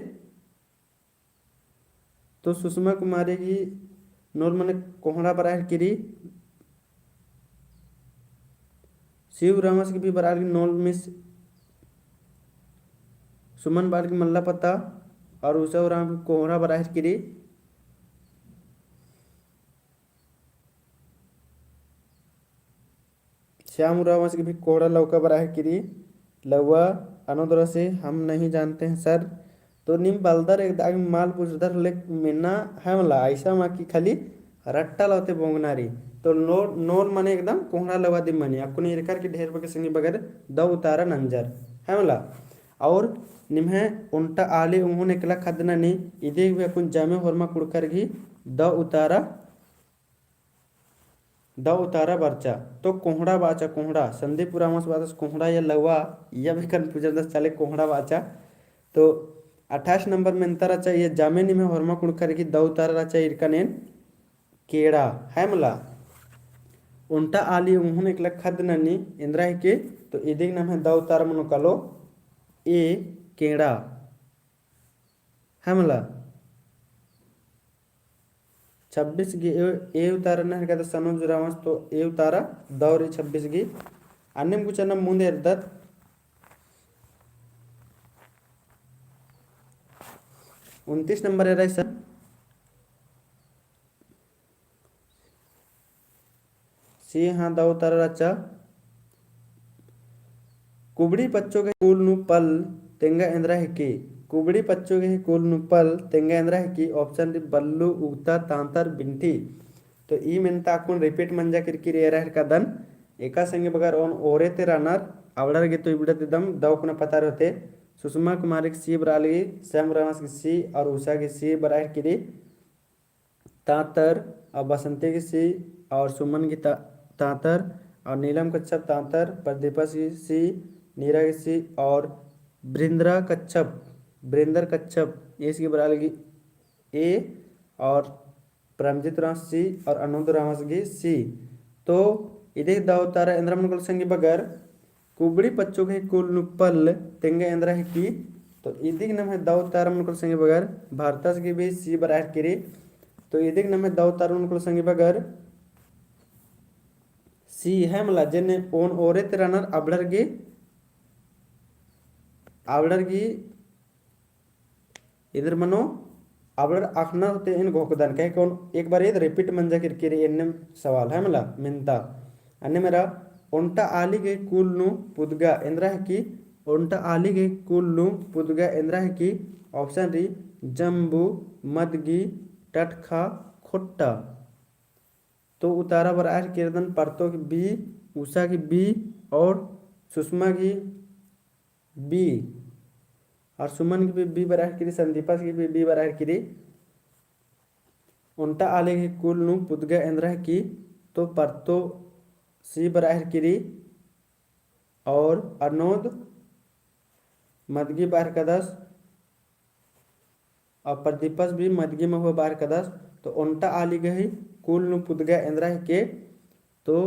S1: तो सुषमा कुमारी की नोल मने कोहड़ा बराह किरी शिव रामस की भी बराह की नोल में सुमन बाल की मल्ला पत्ता और उषा राम की कोहड़ा बराह किरी श्याम रामस की भी कोहड़ा लौका बराह किरी लवा अनोदरा से हम नहीं जानते हैं सर। तो निम बालदर एक दाग माल पुछदर ले मिना है मला ऐसा मा की खाली रट्टा लाते बोंगनारी तो नोल मने एकदम कोहड़ा लगा दी मने आपको नहीं रेकर की ढेर बके संगी बगैर द उतारा नंजर है मला और निम्हे उल्टा आले उन्होंने एकला खदना नी इदे भी अपन जामे होरमा कुड़कर घी द उतारा बर्चा तो कोहड़ा बाचा कोहड़ा संदीप पुरामस बादस कोहड़ा या लवा या भी कन्फ्यूजन दस चले कोहड़ा बाचा तो 28 नंबर में अंतर अच्छा ये जामेनी में होरमा कुड़कर की द उतारा अच्छा इरकनेन केड़ा है मला उल्टा आली उन्होंने एकला खदननी इंद्रा है के तो इदिक नाम है द उतारा मनो कलो ए केड़ा है मला 26 गी ए उतारा ना कहते सनोज रामस तो ए उतारा दौरी 26 गी अन्यम कुछ ना मुंदे इर्दत 29 नंबर है राइस सी हाँ द उतारा अच्छा कुबड़ी पच्चों के कूल नु पल तेंगा इंद्रा है की कुबड़ी पच्चों के कूल नु पल तेंगा इंद्रा है की ऑप्शन बल्लू उगता तांतर बिंठी तो ई मेनता अकुन रिपीट मंजा किरकिर एरा कदन एका संगे बगर ओन ओरे ते रनर आवड़र गे तो इबड़े दम दवकुना पता रहते सुषमा कुमारी की सी बराली श्याम रामस की सी और उषा की सी बराह किरी तांतर और बसंती की सी और सुमन की तांतर और नीलम कच्छप तांतर प्रदीपा की सी नीरा की सी और ब्रिंदर कच्छप इसकी बराल की ए और प्रमजित रामस सी और अनंत रामस की सी तो इधे दाव तारा इंद्रमन कुल संगी बगर कुबड़ी पच्चों के कुल नुपल तेंगे इंद्रा है की तो इदिक नाम है दाव तारा मन कुल संगी बगर भारतस की भी सी बराह किरी तो इदिक नाम है दाव तारा मन कुल संगी बगर सी है मला जेने ओन ओरे ते रनर आवड़र की इधर मनो आवड़र आखना होते इन घोकदान कहे कौन एक बार ये रिपीट मंजा किरकिरी एन्ने सवाल है मला मिनता अन्य मेरा ओंटा आली के कुल नु पुदगा इंद्रा है की ओंटा आली के कुल नु पुदगा इंद्रा है की ऑप्शन री जम्बू मदगी टटखा खोट्टा तो उतारा बर आर किरदन परतो की बी उषा की बी और सुषमा की बी और सुमन की भी बी बराह किरी संदीपा की भी बी बराह किरी उल्टा आले की कुल नु पुदगा इंद्रा की तो परतो सी बराह किरी और अनोद मदगी बाहर का 10 और प्रदीपस भी मदगी में हुआ बाहर का 10 तो उल्टा आली गई कुल नु पुदगा इंद्रा के तो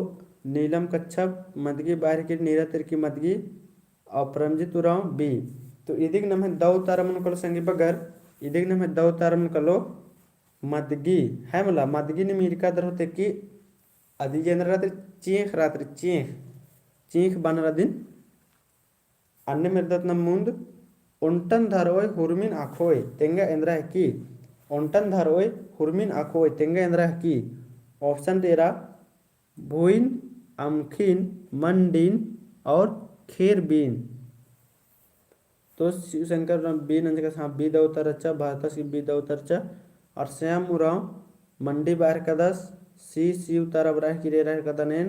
S1: नीलम कच्छप मदगी बाहर की नीरा तिर की मदगी और परमजीत उराव बी तो इदिक नाम है दव तारमन कलो संगी बगर इदिक नाम है दव तारमन कलो मदगी है मला मदगी ने मीर का दर होते कि अधी जेंद्र रात्रि चीख रात्रि चीख बन दिन अन्य मिर्दत न मुंद उंटन धरोय हुरमिन आखोय तेंगा इंद्रा है की उंटन धरोय हुरमिन आखोय तेंगा इंद्रा है की ऑप्शन तेरा भूइन अमखिन मंडिन और खेरबीन तो शिव शंकर बी नंद का बी दवतर अच्छा भारत की बी दवतर अच्छा और श्याम उराव मंडी बाहर का 10 सी उतारा बराह की रेरा का दनेन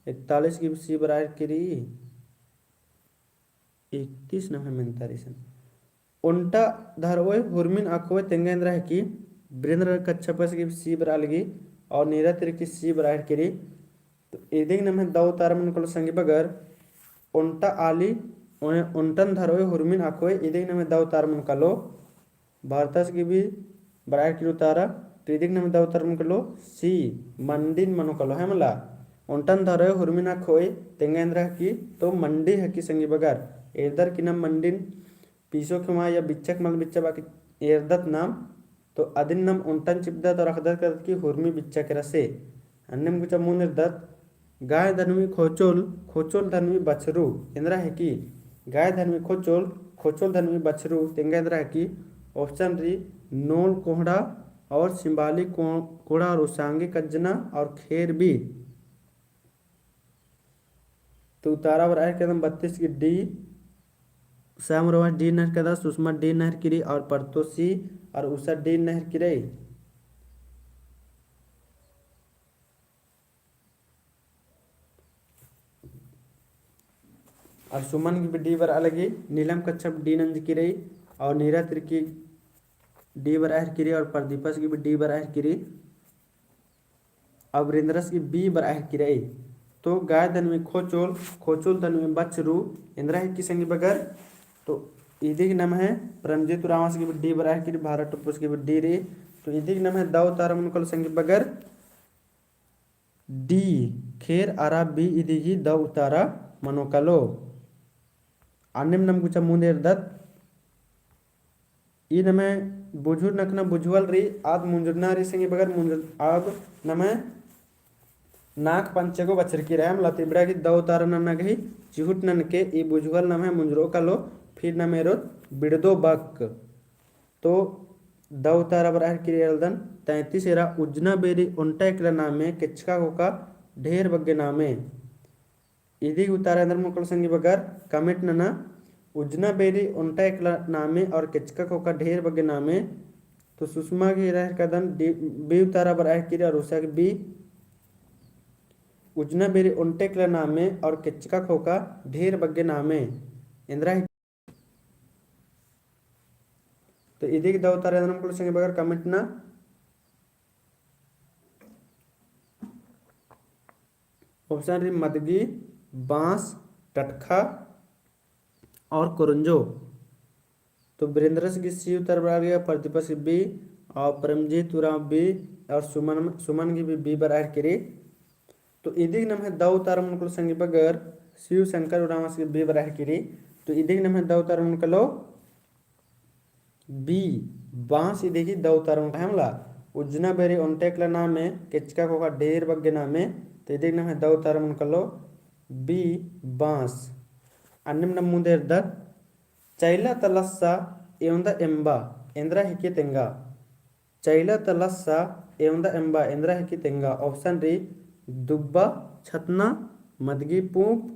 S1: 41 की सी बराह की 31 नंबर में तारीसन उल्टा धरोय हुरमिन आखोय तेंगा इंद्रा है की ब्रिंद्र कच्छपस की सी बरा लगी और नीरा तिर की सी बराह की तो इदिक नाम है दव तारा मन को संगी बगर उल्टा आली उंटन धरोय हुरमिन आखोय इदिक नाम है दव तारा मन कलो भारतस की भी बराह की उतारा तो इदिक नाम है दव तारा मन कलो सी मंडिन मनो कलो है मला उंटन धरोय हुरमिन आखोय तेंगा इंद्रा की तो मंडी है की संगी बगर एरदर किनम मंडिन पीसो खेमा या बिच्चक मल बिच्चा बाकी एरदत नाम तो अदिन नम उंटन चिपदत और अखदत करत की हुर्मी बिच्चा के रसे अन्नम गुचा मुनिर्दत गाय धनवी खोचोल खोचोल धनवी बछरू इंद्रा है कि गाय धनवी खोचोल खोचोल धनवी बछरू तेंगा इंद्रा है कि ऑप्शन री नोल कोहड़ा और सिंबाली कोहड़ा और उसांगी कज्जना और खेर भी। तो उतारा वर आय कदम 32 की डी श्याम रोवा डी नहर कदा सुषमा डी नहर किरी और परतोसी और उषा डी नहर किरे। और सुमन की भी डी बर अलगी नीलम कच्छप डी नंज किरे और नीरा तिरकी डी बर आहर किरी और प्रदीपस की भी डी बर आहर किरी और वृंद्रस की बी बर आहर किरे। तो गाय धन में खोचोल खोचोल धन में बछरू इंद्रा है की संगी बगर तो इदी के नाम है परमजीत रावस की भी डी बर आहर किरी भारत टपुस की भी डी रे। तो इदी के नाम है दाव तारा मुनकल संगी बगर डी खेर आरा बी इदी की दाव तारा मनोकलो अन्यम नम गुचा मुंदेर दत्त ई नमे बुझुर नखना बुझवल री आद मुंजुरना री संगे बगर मुंजुर आब नमे नाक पंचगो बचर की रहम लतिबड़ा की दो तार न गई चिहुट नन के ई बुझवल नम है मुंजरो कलो फिर नमेरो बिड़दो बक। तो दो तारा बराह की रेलदन 33 एरा उजना बेरी उन्टा एकला नामे किचका होका ढेर बग्गे नामे इदी उतारा अंदर मुकल संगी बगर कमेंट नना उजना बेरी उन्टा एकला नामे और किचका होका ढेर बग्गे नामे। तो सुषमा की रह कदन बी उतारा बराह की और उषा की बी उजना बेरी उन्टे एकला नामे और किचका होका ढेर बग्गे नामे इंद्रा। तो इदी दो तारा अंदर मुकल संगी बगर कमेंट ना ऑप्शन री मदगी बांस टटखा और कुरंजो। तो वीरेंद्रस की सी उतर बना गया प्रदीपस की बी और परमजीत उराम बी और सुमन की भी बी बराह करी। तो इदी नम है दो तारा मुनकल संगी बगर शिव शंकर उरामस की बी बराह करी। तो इदी नम है दो तारा मुनकलो बी बांस इदी की दो तारा मुनकल हमला उजना बेरी उन्टेकला नामे किचका को का ढेर बग्गे नामे। तो इदी नम है दो तारा मुनकलो बी बांस अन्नम नम मुंदेर दत्त चैला तलस्सा एवंदा एंबा इंद्रा हिकी तेंगा चैला तलस्सा एवंदा एंबा इंद्रा हिकी तेंगा। ऑप्शन री दुब्बा छतना मदगी पूप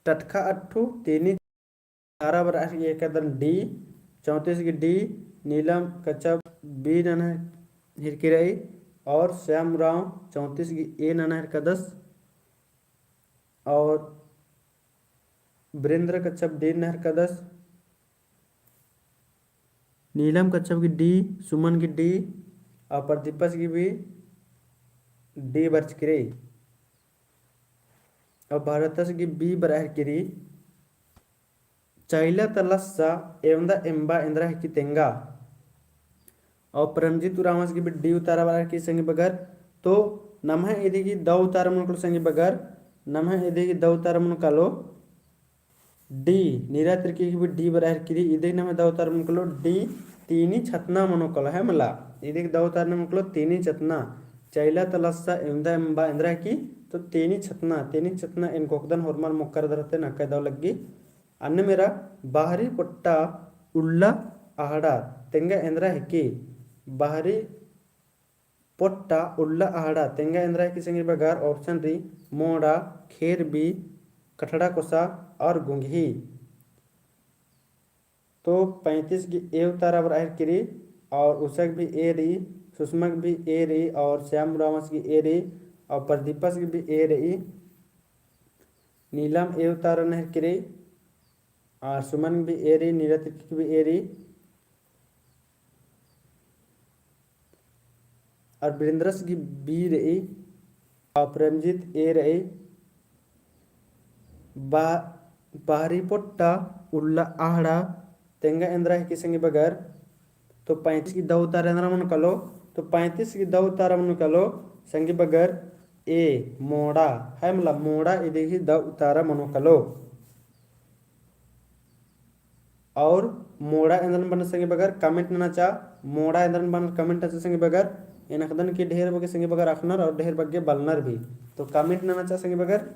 S1: टटखा अट्ठू तीनी तारा बराह की एकदम डी 34 की डी नीलम कच्चा बी नना हिरकिरई और श्याम राव 34 की ए नना हिरकदस और वीरेंद्र कच्छप डी नहर कदस नीलम कच्छप की डी सुमन की डी और प्रदीपस की भी डी बर्च किरी और भारतस की बी बराह किरी चैला तलस्सा एवं एम्बा इंद्रा की तेंगा और परमजीत उरामस की भी डी उतारा बराह की संगी बगर। तो नम है इदी की दो उतारा मुनकुल संगी बगर नम है इदी की दो उतारा मुनकालो डी नीरा तिरकी की भी डी बराह किरी इदी नम है दो उतारा मुनकलो डी तीनी छतना मनोकल है मला इदी की दो उतारा मुनकलो तीनी छतना चैला तलस्सा एवं एम्बा इंद्रा की। तो तीनी छतना इन कोकदन होरमल मुक्कर धरते नक्का दो लगी अन्न मेरा बाहरी पुट्टा उल्ला आहड़ा तेंगा इंद्रा है की बाहरी पोट्टा उल्ला आहड़ा तेंगा इंद्रा है की संगी बगार। ऑप्शन री मोड़ा खेर बी कठड़ा कोसा और गुंगी। तो 35 की ए उतारा बराह किरी और उषक भी ए रही सुषमा की भी ए रही और श्याम रामस की ए रही और प्रदीपस की भी ए रही नीलम ए उतारा नहर किरी और सुमन भी ए रही नीरत की भी ए रही और वीरेंद्रस की बी रही और प्रेमजीत ए रही बाहरी पोट्टा उल्ला आहड़ा तेंगा इंद्रा है की संगी बगर। तो 35 की दो उतारा इंद्रा मन कलो तो 35 की दो उतारा मन कलो संगी बगर ए मोड़ा है मतलब मोड़ा इदी की दो उतारा मनो कलो। और मोड़ा इंद्रन बन संगे बगर कमेंट नचा मोड़ा इंद्रन बन कमेंट नचा संगे बगर एनखदन की ढेर बगे संगे बगर अखनर और ढेर बगे बलनर भी तो कमेंट नचा संगे बगर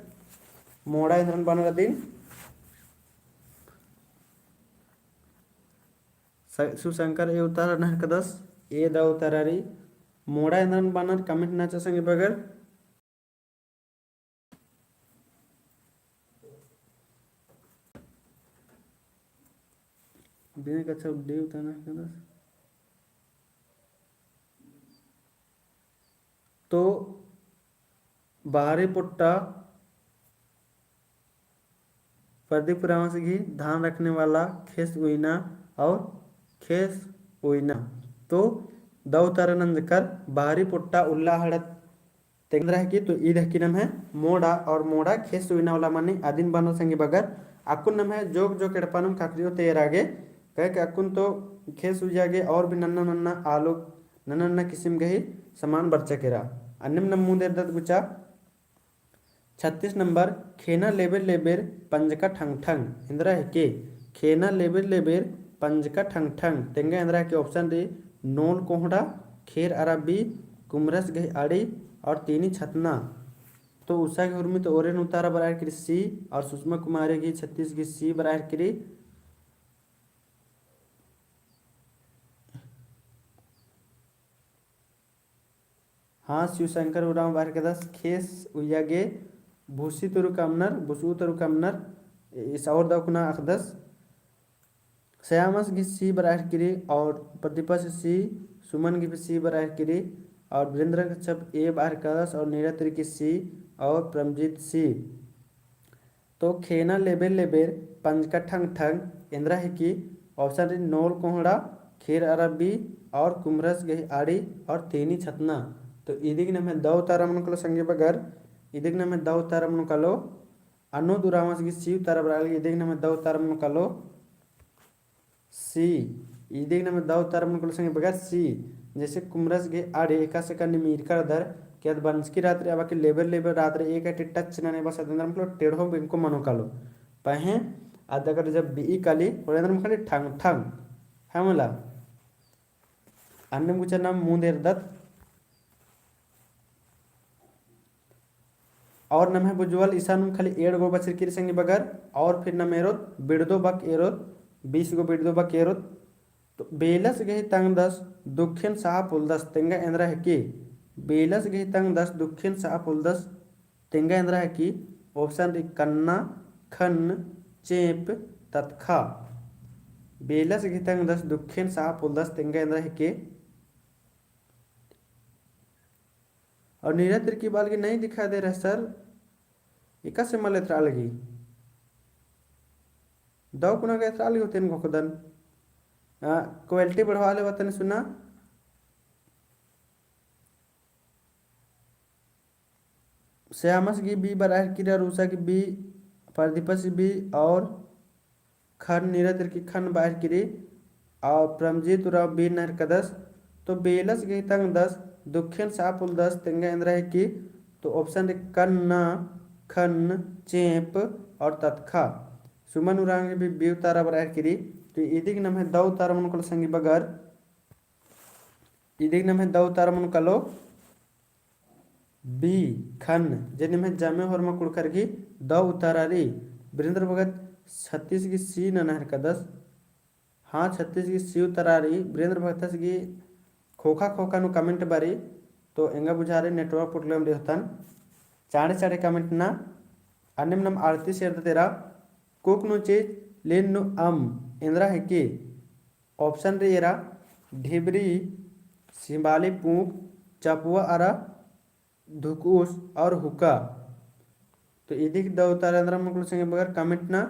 S1: मोड़ा इंद्रन बन दिन सुशंकर ए उतार नहर कदस ए द उतारारी मोड़ा इंद्रन बन कमेंट नचा संगे बगर बिना कच्चा डे उतारना कदस तो बाहरी पुट्टा प्रदीप रावस की धान रखने वाला खेस उइना और खेस उइना तो दो तरनंद कर बाहरी पुट्टा उल्ला हड़त तेंद्रा है की तो ईद की नाम है मोड़ा और मोड़ा खेस उइना वाला मानी आदिन बनो संगे बगर अकुन नाम है जोग जो केड़पानुम काकरियो तेर आगे कह के अकुन तो खेस उजागे और भी नन्ना नन्ना आलू नन्ना नन्ना किस्म के ही सामान बरचा केरा अन्यम नम मुंह देर दत गुचा 36 नंबर खेना लेबेर लेबेर पंजका ठंग ठंग इंद्रा है के खेना लेबेर लेबेर पंजका ठंग ठंग तेंगा इंद्रा के ऑप्शन रे नोल कोहड़ा खेर अरबी कुमरस गही आड़ी और तीनी छतना तो उषा की उर्मी तो ओरेन उतारा बरार करी सी और सुषमा कुमारी की 36 की सी बरार करी हाँ शिवशंकर उराम बार के 10 खेस उयागे भूसी तुरु कमनर बुसू तुरु कमनर इस और दकुना अखदस श्यामस की सी बराह किरी और प्रतिपा से सी सुमन की भी सी बराह किरी और वीरेंद्र कच्छप ए बार कदस और नीरत्री की सी और प्रमजीत सी तो खेना लेबेर लेबेर पंच का ठंग ठंग इंद्रा है की ऑप्शन नोल कोहड़ा खेर अरबी और कुमरस गही आड़ी और तेनी छतना तो इदिग नमे दौ तारा मन संगे बगर इदिग नमे दौ तारा मन कलो अनु दुरामस की सी तारा बराल इदिग नमे दौ तारा मन कलो सी इदिग नमे दौ तारा मन संगे बगर सी जैसे कुमरस गे आड़े एका से कन्नी मीर कर दर क्या बनस्की रात्रि अब लेबर लेबर रात्रि एक टच नने बस अदर टेढ़ो बिंको मनो कालो पहे अदगर जब बी काली और खाली ठंग ठंग है मला अन्य मुझे नाम मुंह देर दत्त और नम है बुज्वल ईशान खाली 8 गो बचर की संगे बगर और फिर नम एरोत बिड़दो बक एरोत 20 गो बिड़दो बक एरोत तो बेलस गही तंग 10 दुखेन साहा पुल 10 तेंगा इंद्रा है की बेलस गही तंग 10 दुखेन साहा पुल 10 तेंगा इंद्रा है की ऑप्शन री कन्ना खन चेप तत्खा बेलस गही तंग 10 दुखेन साहा पुल 10 तेंगा इंद्रा है के और नीरज की बाल की नहीं दिखाई दे रहा सर इका से मल एथरा लगी दो कुना के एथरा लगी होते हैं खुदन क्वालिटी बढ़वा ले वतन सुना श्यामस की बी बराह की रूसा की बी प्रदीपस बी और खन नीरज की खन बाहर की और प्रमजीत राव बी नहर कदस तो बेलस की तंग 10 दुखेन सापुल 10 तेंगा इंद्रा है की तो ऑप्शन कन्ना खन चेप और तत्खा सुमन उरांग भी बी तारा बराह की तो इदिग नम है दौ तारा मन को संगी बगर इदिग नम है दौ तारा मन कलो बी खन जेने में जामे होरमा कुड़कर की दौ उतारारी वीरेंद्र भगत 36 की सी नहर का 10 हाँ 36 की सी उतारारी वीरेंद्र भगत की खोखा खोखा नु कमेंट बारी तो एंगा बुझारे नेटवर्क पुटलम रेहतन चाड़े चाड़े कमेंट ना अन्यम नम आरती शेर तेरा कुक नु चीज लेन नु इंद्रा है की ऑप्शन रे येरा ढिबरी सिंबाली पूक चपुआ आरा धुकुस और हुक्का तो इदिक दो तारेंद्र मुकुल संगे बगर कमेंट ना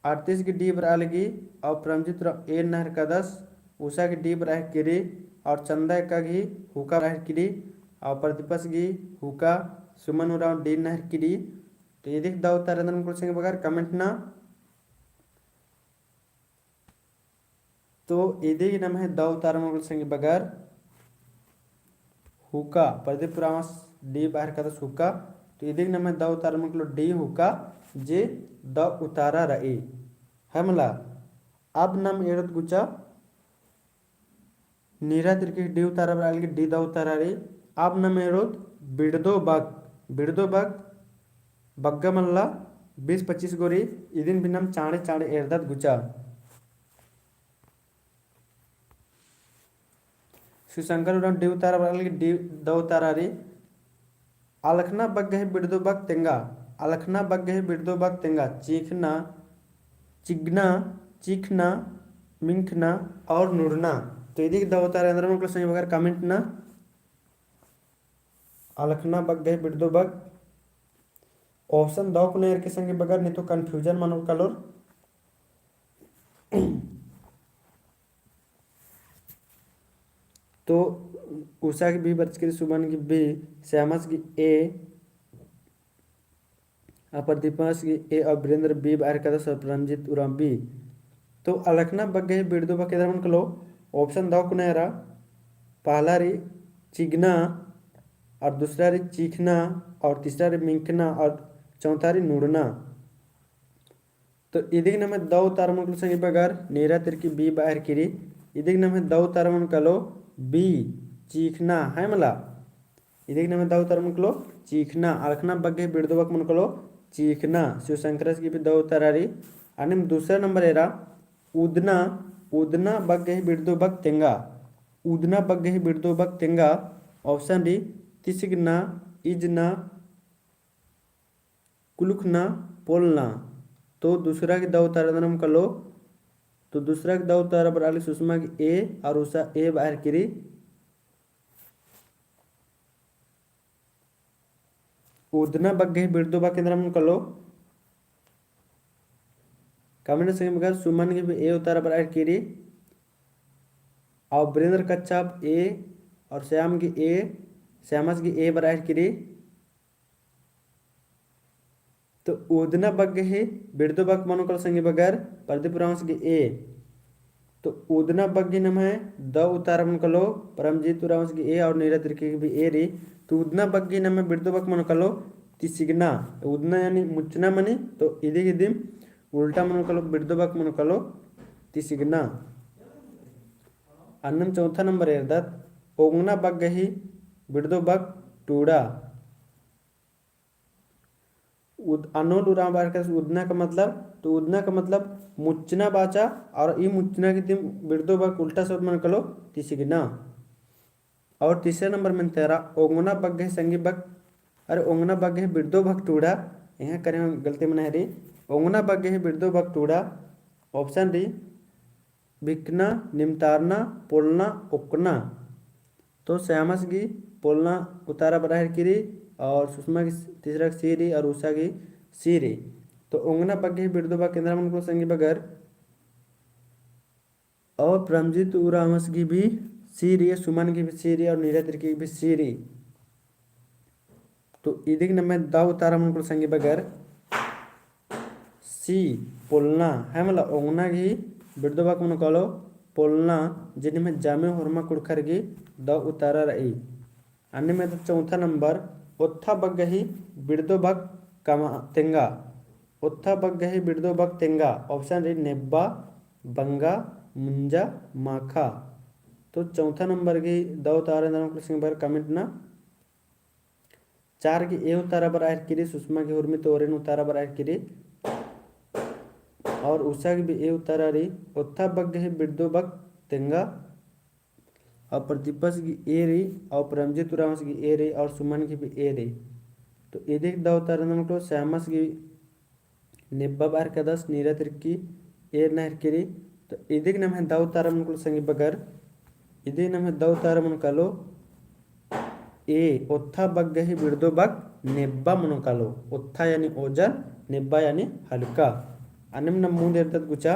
S1: 38 की डी बरा लगी और प्रमजित ए नहर का 10 उषा की डी बरा किरी और चंदा का घी हुक्का बरा किरी और प्रतिपस की हुक्का सुमन उराव डी नहर किरी तो ये देख दाऊ तारेंद्र मुकुल संगे बगर कमेंट ना तो इदी नाम है दाऊ तारा मुकुल संगे बगर हुक्का प्रदीप रामस डी बाहर का हुक्का तो इदी नाम है दाऊ तारा मुकुल डी हुक्का जे द उतारा रई हमला अब नम एरत गुचा नीरा तिरकी डी उतारा बराली डी द उतारा रे अब नम एरोत बिड़दो बग बग्गमल्ला 20-25 गोरी इदिन बिनम चाणे चाणे एरदत गुचा शिवशंकर उड़न डी उतारा बराली डी द उतारा रे अलखना बग्गे बिड़दो बग तेंगा अलखना बग्गे बिड़दो बग तेंगा चीखना चिगना चीखना मिंखना और नुड़ना तो इदी द उतारा अंदर में सही बगर कमेंट ना अलखना बग्गे बिड़दो बग ऑप्शन दो को नेर के संगे बगर नहीं तो कंफ्यूजन मानो कलोर तो उषा की बी बर्च की सुमन की बी श्यामस की ए अप्रदीपास की ए और वीरेंद्र बी बाहर का सरपरंजित उराम बी तो अलखना बग्गे बिड़दो बग के कलो ऑप्शन दो को नेरा पहला री चिगना और दूसरा री चीखना और तीसरा री मिंकना और चौथा री नुड़ना तो इदिग नमे दो तारमन संगे बगर नीरा तिरकी बी बाहर किरी इदिग नमे दो तारमन कलो बी चीखना है मला इदिग नमे दो तारमन कलो चीखना अलखना बग्गे बिड़दो बग मन कलो चीखना शिवशंकरस की भी दो तारारी आणि दूसरा नंबर एरा उदना उदना बग्गे बिड़दो बग तेंगा उदना बग्गे बिड़दो बग तेंगा ऑप्शन डी तिसिगना इजना कुलुखना पोलना तो दूसरा की दो तारा कलो तो दूसरा की दो तारा पर आली सुषमा की ए और उषा ए बाहर किरी उदना बग्गे बिड़दो बग केंद्र कलो कमेंट से मगर सुमन की भी ए उतारा पर ऐड किरी और वीरेंद्र कच्छप ए और श्याम की ए श्यामस की ए पर ऐड किरी तो उदना बग्गे ही बिड़दो बग मनोकल संगे बगर प्रदीप रावस की ए तो उदना बग्गी नम है द उतारा मन कलो परमजीत रावस की ए और नीरा तिरकी की भी ए री तो उदना बग्गी नम है बिड़दो बग मन कलो तिसिगना उदना यानी मुचना मनी तो इदी इदिम उल्टा मन कलो बिड़दो बग मन कलो तिसिगना अन्नम चौथा नंबर एरदत ओंगना बग्गे ही बिड़दो बग टूड़ा अनोल उराम बार का उदना का मतलब तो उदना का मतलब मुचना बाचा और ई मुचना की तिम बिड़दो बग उल्टा शब्द मन कलो तिसिगना और तीसरे नंबर में तेरा ओंगना बग्गे संगी बग अरे ओंगना बग्गे बिड़दो बग टूड़ा यहाँ करें गलती में नहीं रही ओंगना बग्गे बिड़दो बग टूड़ा ऑप्शन डी बिकना निमतारना पोलना उकना तो श्यामस की पोलना उतारा बराहर किरी और सुषमा की तीसरा सीरी और उषा की सीरी तो ओंगना बग्गे बिड़दो बग केंद्र मन को संगी बगर और प्रमजीत उरामस की भी सीरी सुमन की भी सीरी और नीरा तिरकी की भी सीरी तो इदिग नमे दाव उतारा मन को संगी बगर सी पोलना है मतलब ओंगना की बिड़दो बग मन कलो पोलना जिनमें जामे होरमा कुड़खर की द उतारा रही अन्य में तो चौथा नंबर उत्था बग्गे ही बिड़दो बग कमा तेंगा उत्था बग्गे ही बिड़दो बग तेंगा ऑप्शन डी नेब्बा बंगा मुंजा माखा तो चौथा नंबर की द उतारा कमेंट ना 4 की ए उतारा पर आयर किरी सुषमा की उर्मी तो ओरेन उतारा पर आयर किरी और उषा की भी ए उतारा रही उत्था बग्गे ही बिड़दो बग तेंगा और प्रदीपस की ए रही और परमजीत उरामस की ए रही और सुमन की भी ए रही तो इधे द उतारा तो श्यामस की निब्बा बार का 10 नीरा तिरकी ए नहर किरी तो इधे नम है द उतारा मन को संगी बगर इधे नम है द उतारा मन कालो ए उत्था बग्गे ही बिड़दो बग नेब्बा मन कालो उत्था यानी ओजन नेब्बा यानी हल्का अन्य नम मुंद इरतत गुचा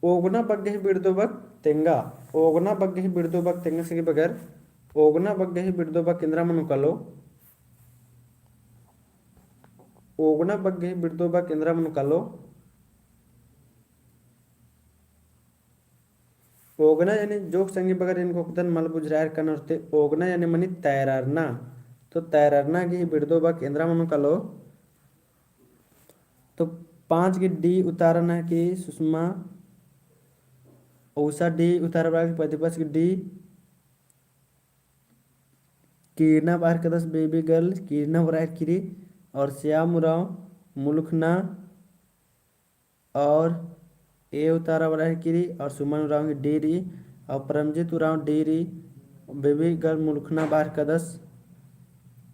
S1: ओगना बग्गे ही बिड़दो बग तेंगा ओगना बग्गे ही बिड़दो बग तेंगा से बगर ओगना बग्गे ही बिड़दो बग केंद्रा मन कलो ओगना बग्गे ही बिड़दो बग केंद्रा मन कलो ओगना यानी जोक संगी बगर इनको कुदन मल बुजरायर कन होते ओगना यानी मनी तैरारना तो तैरना की बिड़दोबक इंद्रा मनु कलो तो 5 की डी उतारना की सुषमा औसा डी उतार प्रतिपक्ष की डी कीर्ना बाहर के 10 बेबी गर्ल कीर्ना बराह किरी और श्याम उराव मुलुखना और ए उतारा बराह किरी और सुमन उराव की डेरी और परमजीत उराव डेरी बेबी गर्ल मुलुखना बाहर का 10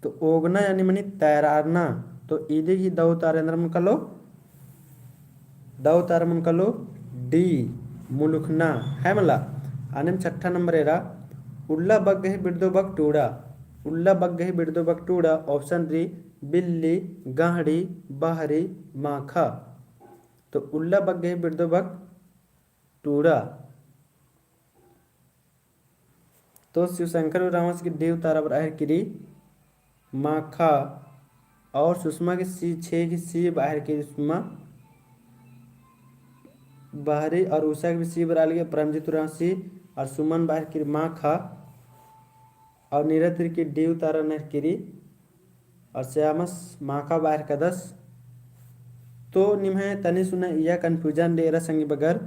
S1: तो ओगना यानी मनी तैरारना तो ईदी की दो उतारे अंदर मन कलो दो उतारा मन कलो डी मुलुखना है मला आने में 6 नंबर एरा उल्ला बग गही बिड़दो बग टूड़ा उल्ला बग गही बिड़दो बग टूड़ा ऑप्शन डी बिल्ली गाहड़ी बाहरी माखा तो उल्ला बग गही बिड़दो बग टूड़ा तो शिवशंकर रावस की डी उतारा बाहर किरी माखा और सुषमा की सी 6 की सी बाहर की सुषमा बाहरी और उषा की भी सी बरा लिया परमजीत उराव सी और सुमन बाहर की माखा और नीरज की डी उतारा नहर किरी और श्यामस माखा बाहर का 10 तो निम्हे तनी सुना या कन्फ्यूजन ले रहा संगी बगर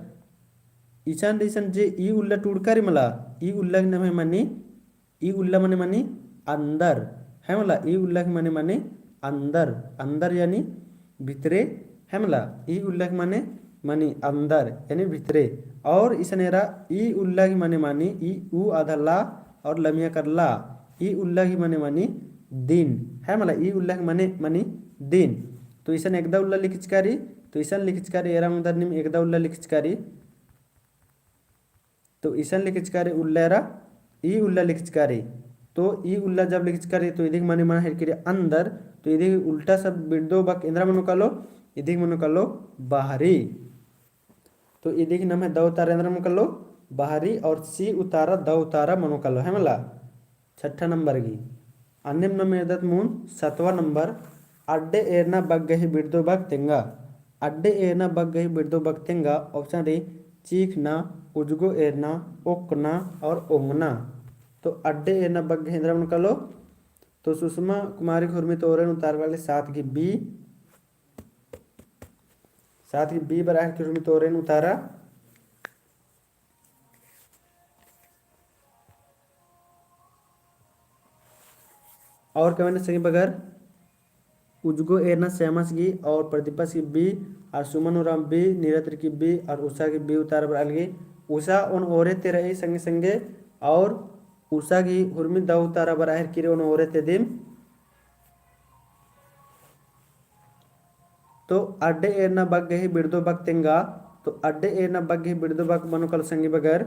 S1: ईशान ईशान जे ई उल्ला टूड़कारी मला ई उल्ला के नाम है मनी ई उल्ला मने मनी अंदर है मला ई उल्ला के मने अंदर अंदर यानी भितरे है मला ई उल्ला के मनी अंदर यानी भितरे और इसनेरा ई उल्ला की मानी ई उ आधा ला और लमिया कर ला ई उल्ला की मानी दिन है मला ई उल्ला की मनी दिन तो ईसन एकदा उल्ला लिखिचकारी तो ईसन लिखिचकारी एरा उधर निम एकदा उल्ला लिखिचकारी तो ईसन लिखिचकारी उल्लेरा ई उल्ला लिखिचकारी तो ई उल्ला जब लिखिचकारी तो इधिक माने मन हेर किरे अंदर तो इधिक उल्टा सब बिड़दो बक इंद्रा मनु कलो इधिक मनु कलो बाहरी तो इधिक नाम है द उतारा इंद्रा मनु कलो बाहरी और सी उतारा द उतारा मनु कलो है मला 6 नंबर की अन्य नंबर मून 7वां नंबर अड्डे एरना बग गही बिड़दो बग तेंगा अड्डे एरना बग गही बिड़दो बग तेंगा ऑप्शन डी चीखना उजगो एरना ओकना और ओंगना तो अड्डे एरना बग गही इंद्रा मनु कलो तो सुषमा कुमारी खुरमी तोरन उतार वाले 7 की बी बराह की खुरमी तोरन उतारा और कमेंट सही बगर उजगो एरना श्यामस की और प्रदीपस की बी और सुमन उराम बी नीरत्र की बी और उषा की बी उतार पर अलगी उषा उन ओरे ते रही संगे संगे और उषा की हुरमी द उतारा बराहर किरे उन ओरे ते दिन तो अड्डे एरना बग गही बिड़दो बग तेंगा तो अड्डे एरना बग गही बिड़दो बग मनु कल संगी बगर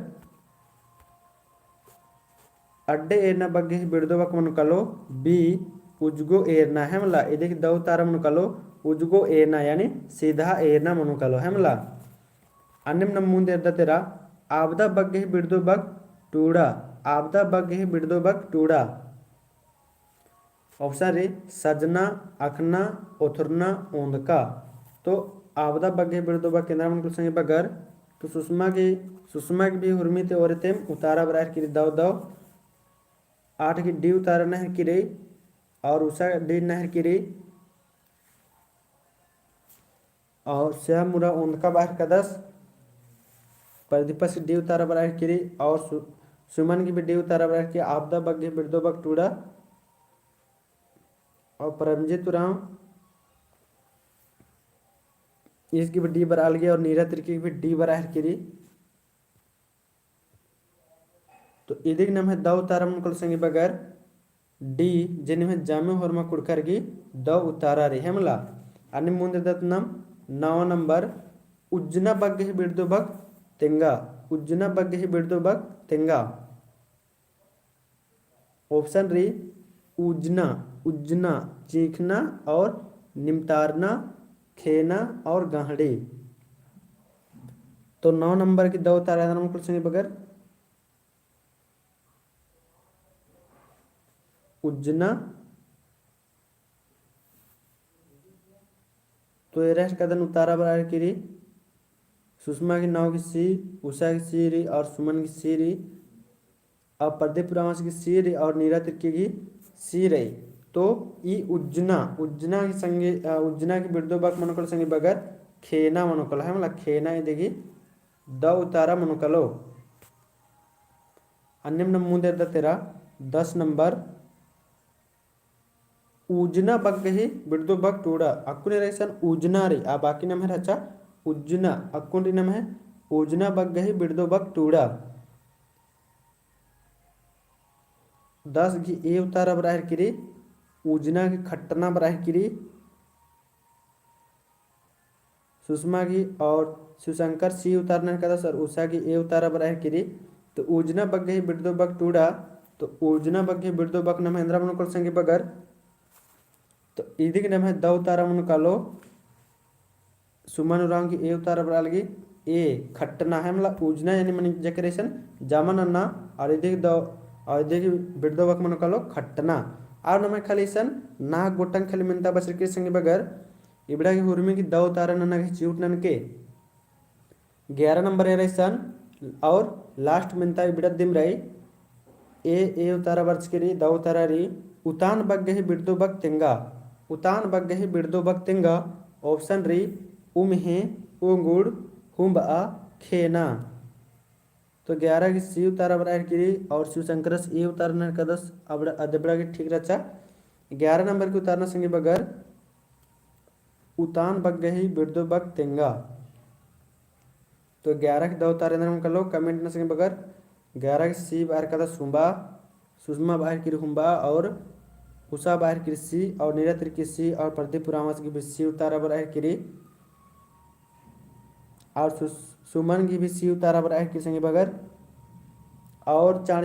S1: अड्डे एरना बग गही बिड़दो बग मनु कलो बी उजगो एरना है मला इधर दो तारा मनु कलो उजगो एरना यानी सीधा एरना मनु कलो है मला अन्य नम मुंदे तेरा आपदा बग गही बिड़दो बग टूड़ा आपदा बग गही बिड़दो बग टूड़ा ऑप्शन रे सजना अखना ओथरना ओंदका तो आपदा बग गही बिड़दो बग केंद्र मन संगे बगर तो सुषमा की भी हुरमी ते औरते उतारा बरार की दव दव 8 की डी उतारा नहर की रे और उषा डी नहर की रे और श्याम मुरा उनका बाहर का 10 प्रदीपस की डी उतारा बरार की रे और सुमन की भी डी उतारा बरार की आपदा बग गही बिड़दो बग टूड़ा और परमजीत राम इसकी भी डी बराल गई और नीरज की भी डी बराहर की तो इधिक नाम है द उतारा मन संगे बगर डी जिन में जामे होरमा कुड़कर की द उतारा रे हेमला अन्य मुंदे दत्त नाम 9 नंबर उज्जना बग गही बिड़दो बग तेंगा उज्जना बग गही बिड़दो बग तेंगा ऑप्शन री उजना उज्जना चीखना और निमतारना खेना और गाहड़ी तो 9 नंबर की 2 उतारा संगे बगर उज्जना तो ये रेस्ट कदन उतारा बरार की री सुषमा की 9 की सी उषा की सी री और सुमन की सी री और प्रदीप रावस की सी री और नीरा तिर्की की सी रही तो ಈ ಉಜ್ಜನ की संगे उज्जना की बिरदो बक मनोकल संगे बगर खेना मनोकल है मतलब खेना इदेगी द उतारा मनोकलो अन्यम नमूदे तेरा 10 नंबर उजना बग्गही बिरदो बक टूड़ा अक्कुने रैसन उजना रे आ बाकी नम है रचा उज्जना अक्कुन नम है उजना बग्गही बिरदो बक टूड़ा 10 की ए उतारा बराहर किरी उजना की खट्टना बराहर किरी सुषमा की और शिवशंकर सी उतारना कदा सर उषा की ए उतारा बराहर किरी तो उजना बग्गही बिरदो बक टूड़ा तो उजना बग्गही बिरदो बक न महेंद्र मनुकल संगे बगर तो इदी के नाम है द उतारा मनुकालो सुमन उरांग की ए उतारा बरा लगी ए खट्टना है मतलब उजना यानी मन जकरेशन जामन अन्ना और इदी द और इदी की बिरदो बक मनुकालो खट्टना और नम खाली सन ना गोटंग खाली मिनता बसर के संगे बगर इबड़ा की हुरमी की द उतारा नन्ना की चिउट नन के 11 नंबर है सन और लास्ट मिनता इबड़ा दिम रही ए उतारा वर्ष के द उतारा री उतान बग गही बिरदो बक तेंगा उतान बग गही बिरदो बक तेंगा ऑप्शन री उम्हे उंगुड़ हुम्बा खेना तो 11 की सी उतारा बराबर की और शिवशंकर ए उतारना का 10 अदबड़ा की ठीक रचा 11 नंबर की उतारना संगे बगर उतान बग गही बिरदो बक तेंगा तो 11 की 2 उतारे हम कर लो कमेंट न संगे बगर 11 की सी बाहर का सुम्बा सुषमा बाहर की हुम्बा और उषा बाहर की सी और निरत्र की सी और प्रदीप पुरामस की भी सी उतारा बराबर की और सुमन की भी सी उतारा बराबर की संगे बगर और चाड़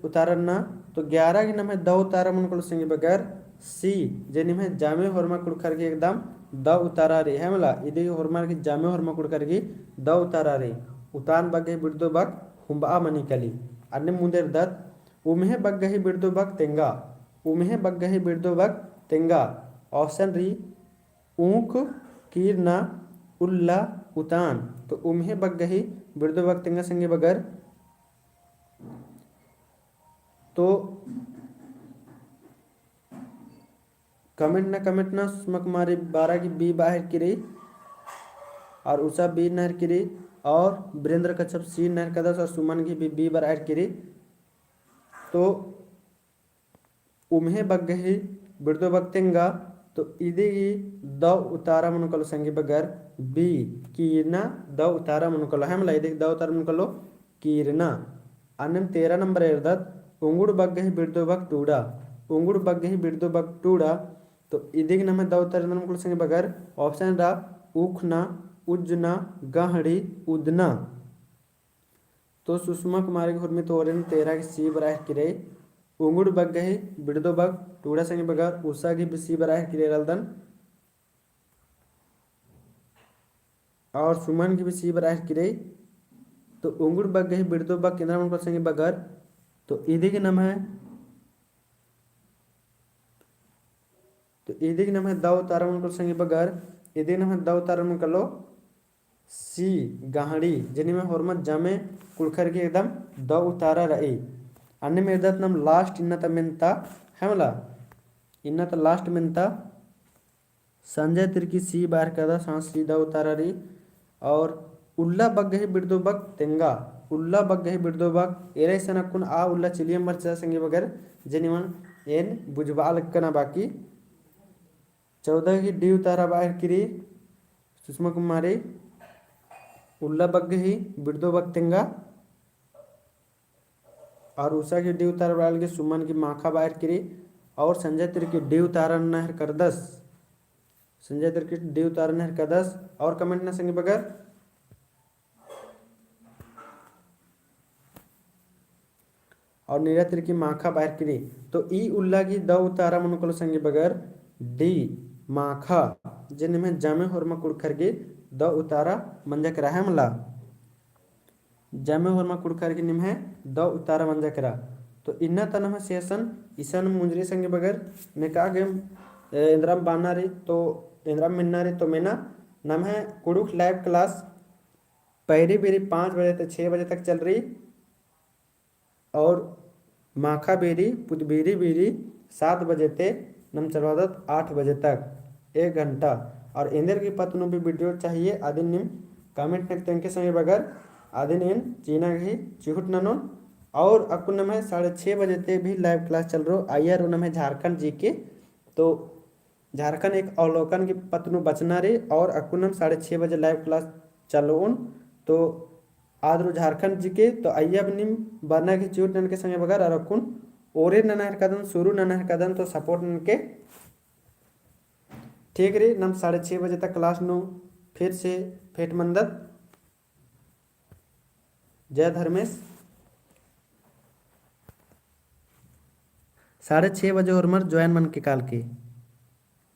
S1: उतारन ना तो 11 की नाम है द उतारा मन को संगे बगर सी जे निम है जामे होरमा कुड़खर की एकदम द उतारा रे है मला इदे होरमा की जामे होरमा कुड़खर की द उतारा रे उतान बगे बिरदो बक हुंबा मनी कली अन्य मुंदेर दत उम्हे बग्गही बिरदो बक तेंगा उम्हे बग्गही बिरदो बक तेंगा ऑप्शन री ऊख कीरना उल्ला उतान तो उम्हे बग्गही बिरदो बक तेंगा संगे बगर तो कमेंट ना सुषमा कुमारी 12 की बी बाहर की रही और उषा बी नहर की रही और वीरेंद्र कच्छप सी नहर का 10 और सुमन की भी बी बाहर की रही तो उम्हे बग्गही बिरदो बक्तेंगा तो इदी द उतारा मनुकलो संगे बगर बी कीरना द उतारा मनुकलो है मतलब इदी द उतारा मनुकलो कीरना अन्यम 13 नंबर इर्दत उंगुड़ बग्गही बिरदो बक टूड़ा उंगुड़ बग्गही बिरदो बक टूड़ा तो इदी के नाम है द उतारा मनुकलो संगे बगर ऑप्शन रा उखना उजना गहड़ी उदना तो सुषमा कुमारी की हुरमी तो 13 की सी बराह की रही उंगुड़ बग गही बिड़दो बग टूड़ा संगे बगर उषा की भी सी बराह की रही रलदन और सुमन की भी सी बराह की रही तो उंगुड़ बग गही बिड़दो बग केंद्र मन संगे बगर तो इदी के नाम है द उतारा मन संगे बगर इदी के नाम है द उतारा मन कलो सी गाहड़ी जिनी में होरमत जामे कुड़खर की एकदम द उतारा रही अन्य में इर्दत नम लास्ट इन्नत मिनता है मला इन्नत लास्ट मिनता संजय तिरकी सी बाहर का सांस सीधा उतारा रही और उल्ला बग गही बिड़दो बग तेंगा उल्ला बग गही बिड़दो बग एरे सनकुन आ उल्ला चिलियम मरचा संगे बगर जेनिवन एन बुझबाल कना बाकी 14 की डी उतारा बाहर किरी सुषमा कुमारी उल्ला बग गही बिड़दो बग तेंगा और उषा की डी उतारा बाल के सुमन की माखा बाहर करी और संजय तिर की डी उतारा नहर कर 10 संजय तिर की डी उतारा नहर कर 10 और कमेंट न संगे बगर और नीरा तिर की माखा बाहर करी तो ई उल्ला की द उतारा मनुकल संगे बगर डी माखा जिन में जामे होरमा कुड़खर की द उतारा मंजा करा है मला जामे होरमा कुड़खर की निम है द उतारा मंजा करा तो इन्ना तन है सेशन ईशान मुंजरी संगे बगर मैं कहा गेम इंद्राम बाना रे तो इंद्राम मिन्ना रे तो मेना नाम है कुड़ुख लाइव क्लास पहली बेरी 5 बजे से 6 बजे तक चल रही और माखा बेरी पुदबेरी बेरी 7 बजे से नम चलवादत 8 बजे तक 1 घंटा। और इंदर की पत्नु भी वीडियो चाहिए आदि निम कमेंट नक तेंके संगे बगर आदि इन चीना ही चिहुट ननो। और अकुन में 6:30 बजे ते भी लाइव क्लास चल रहा आयर उनमें झारखंड जी के। तो झारखंड एक अवलोकन की पत्नु बचना रे और अकुनम 6:30 बजे लाइव क्लास चलो उन। तो आदरू झारखंड जी के तो अय्यब निम बना के चिहुट नन के संगे बगर और अकुन ओरे ननहर कदम शुरू ननहर कदम तो सपोर्ट नन के ठीक रे। नम 6:30 बजे तक क्लास नो फिर से फेट मंदत। जय धर्मेश 6:30 बजे और मर ज्वाइन मन के काल के।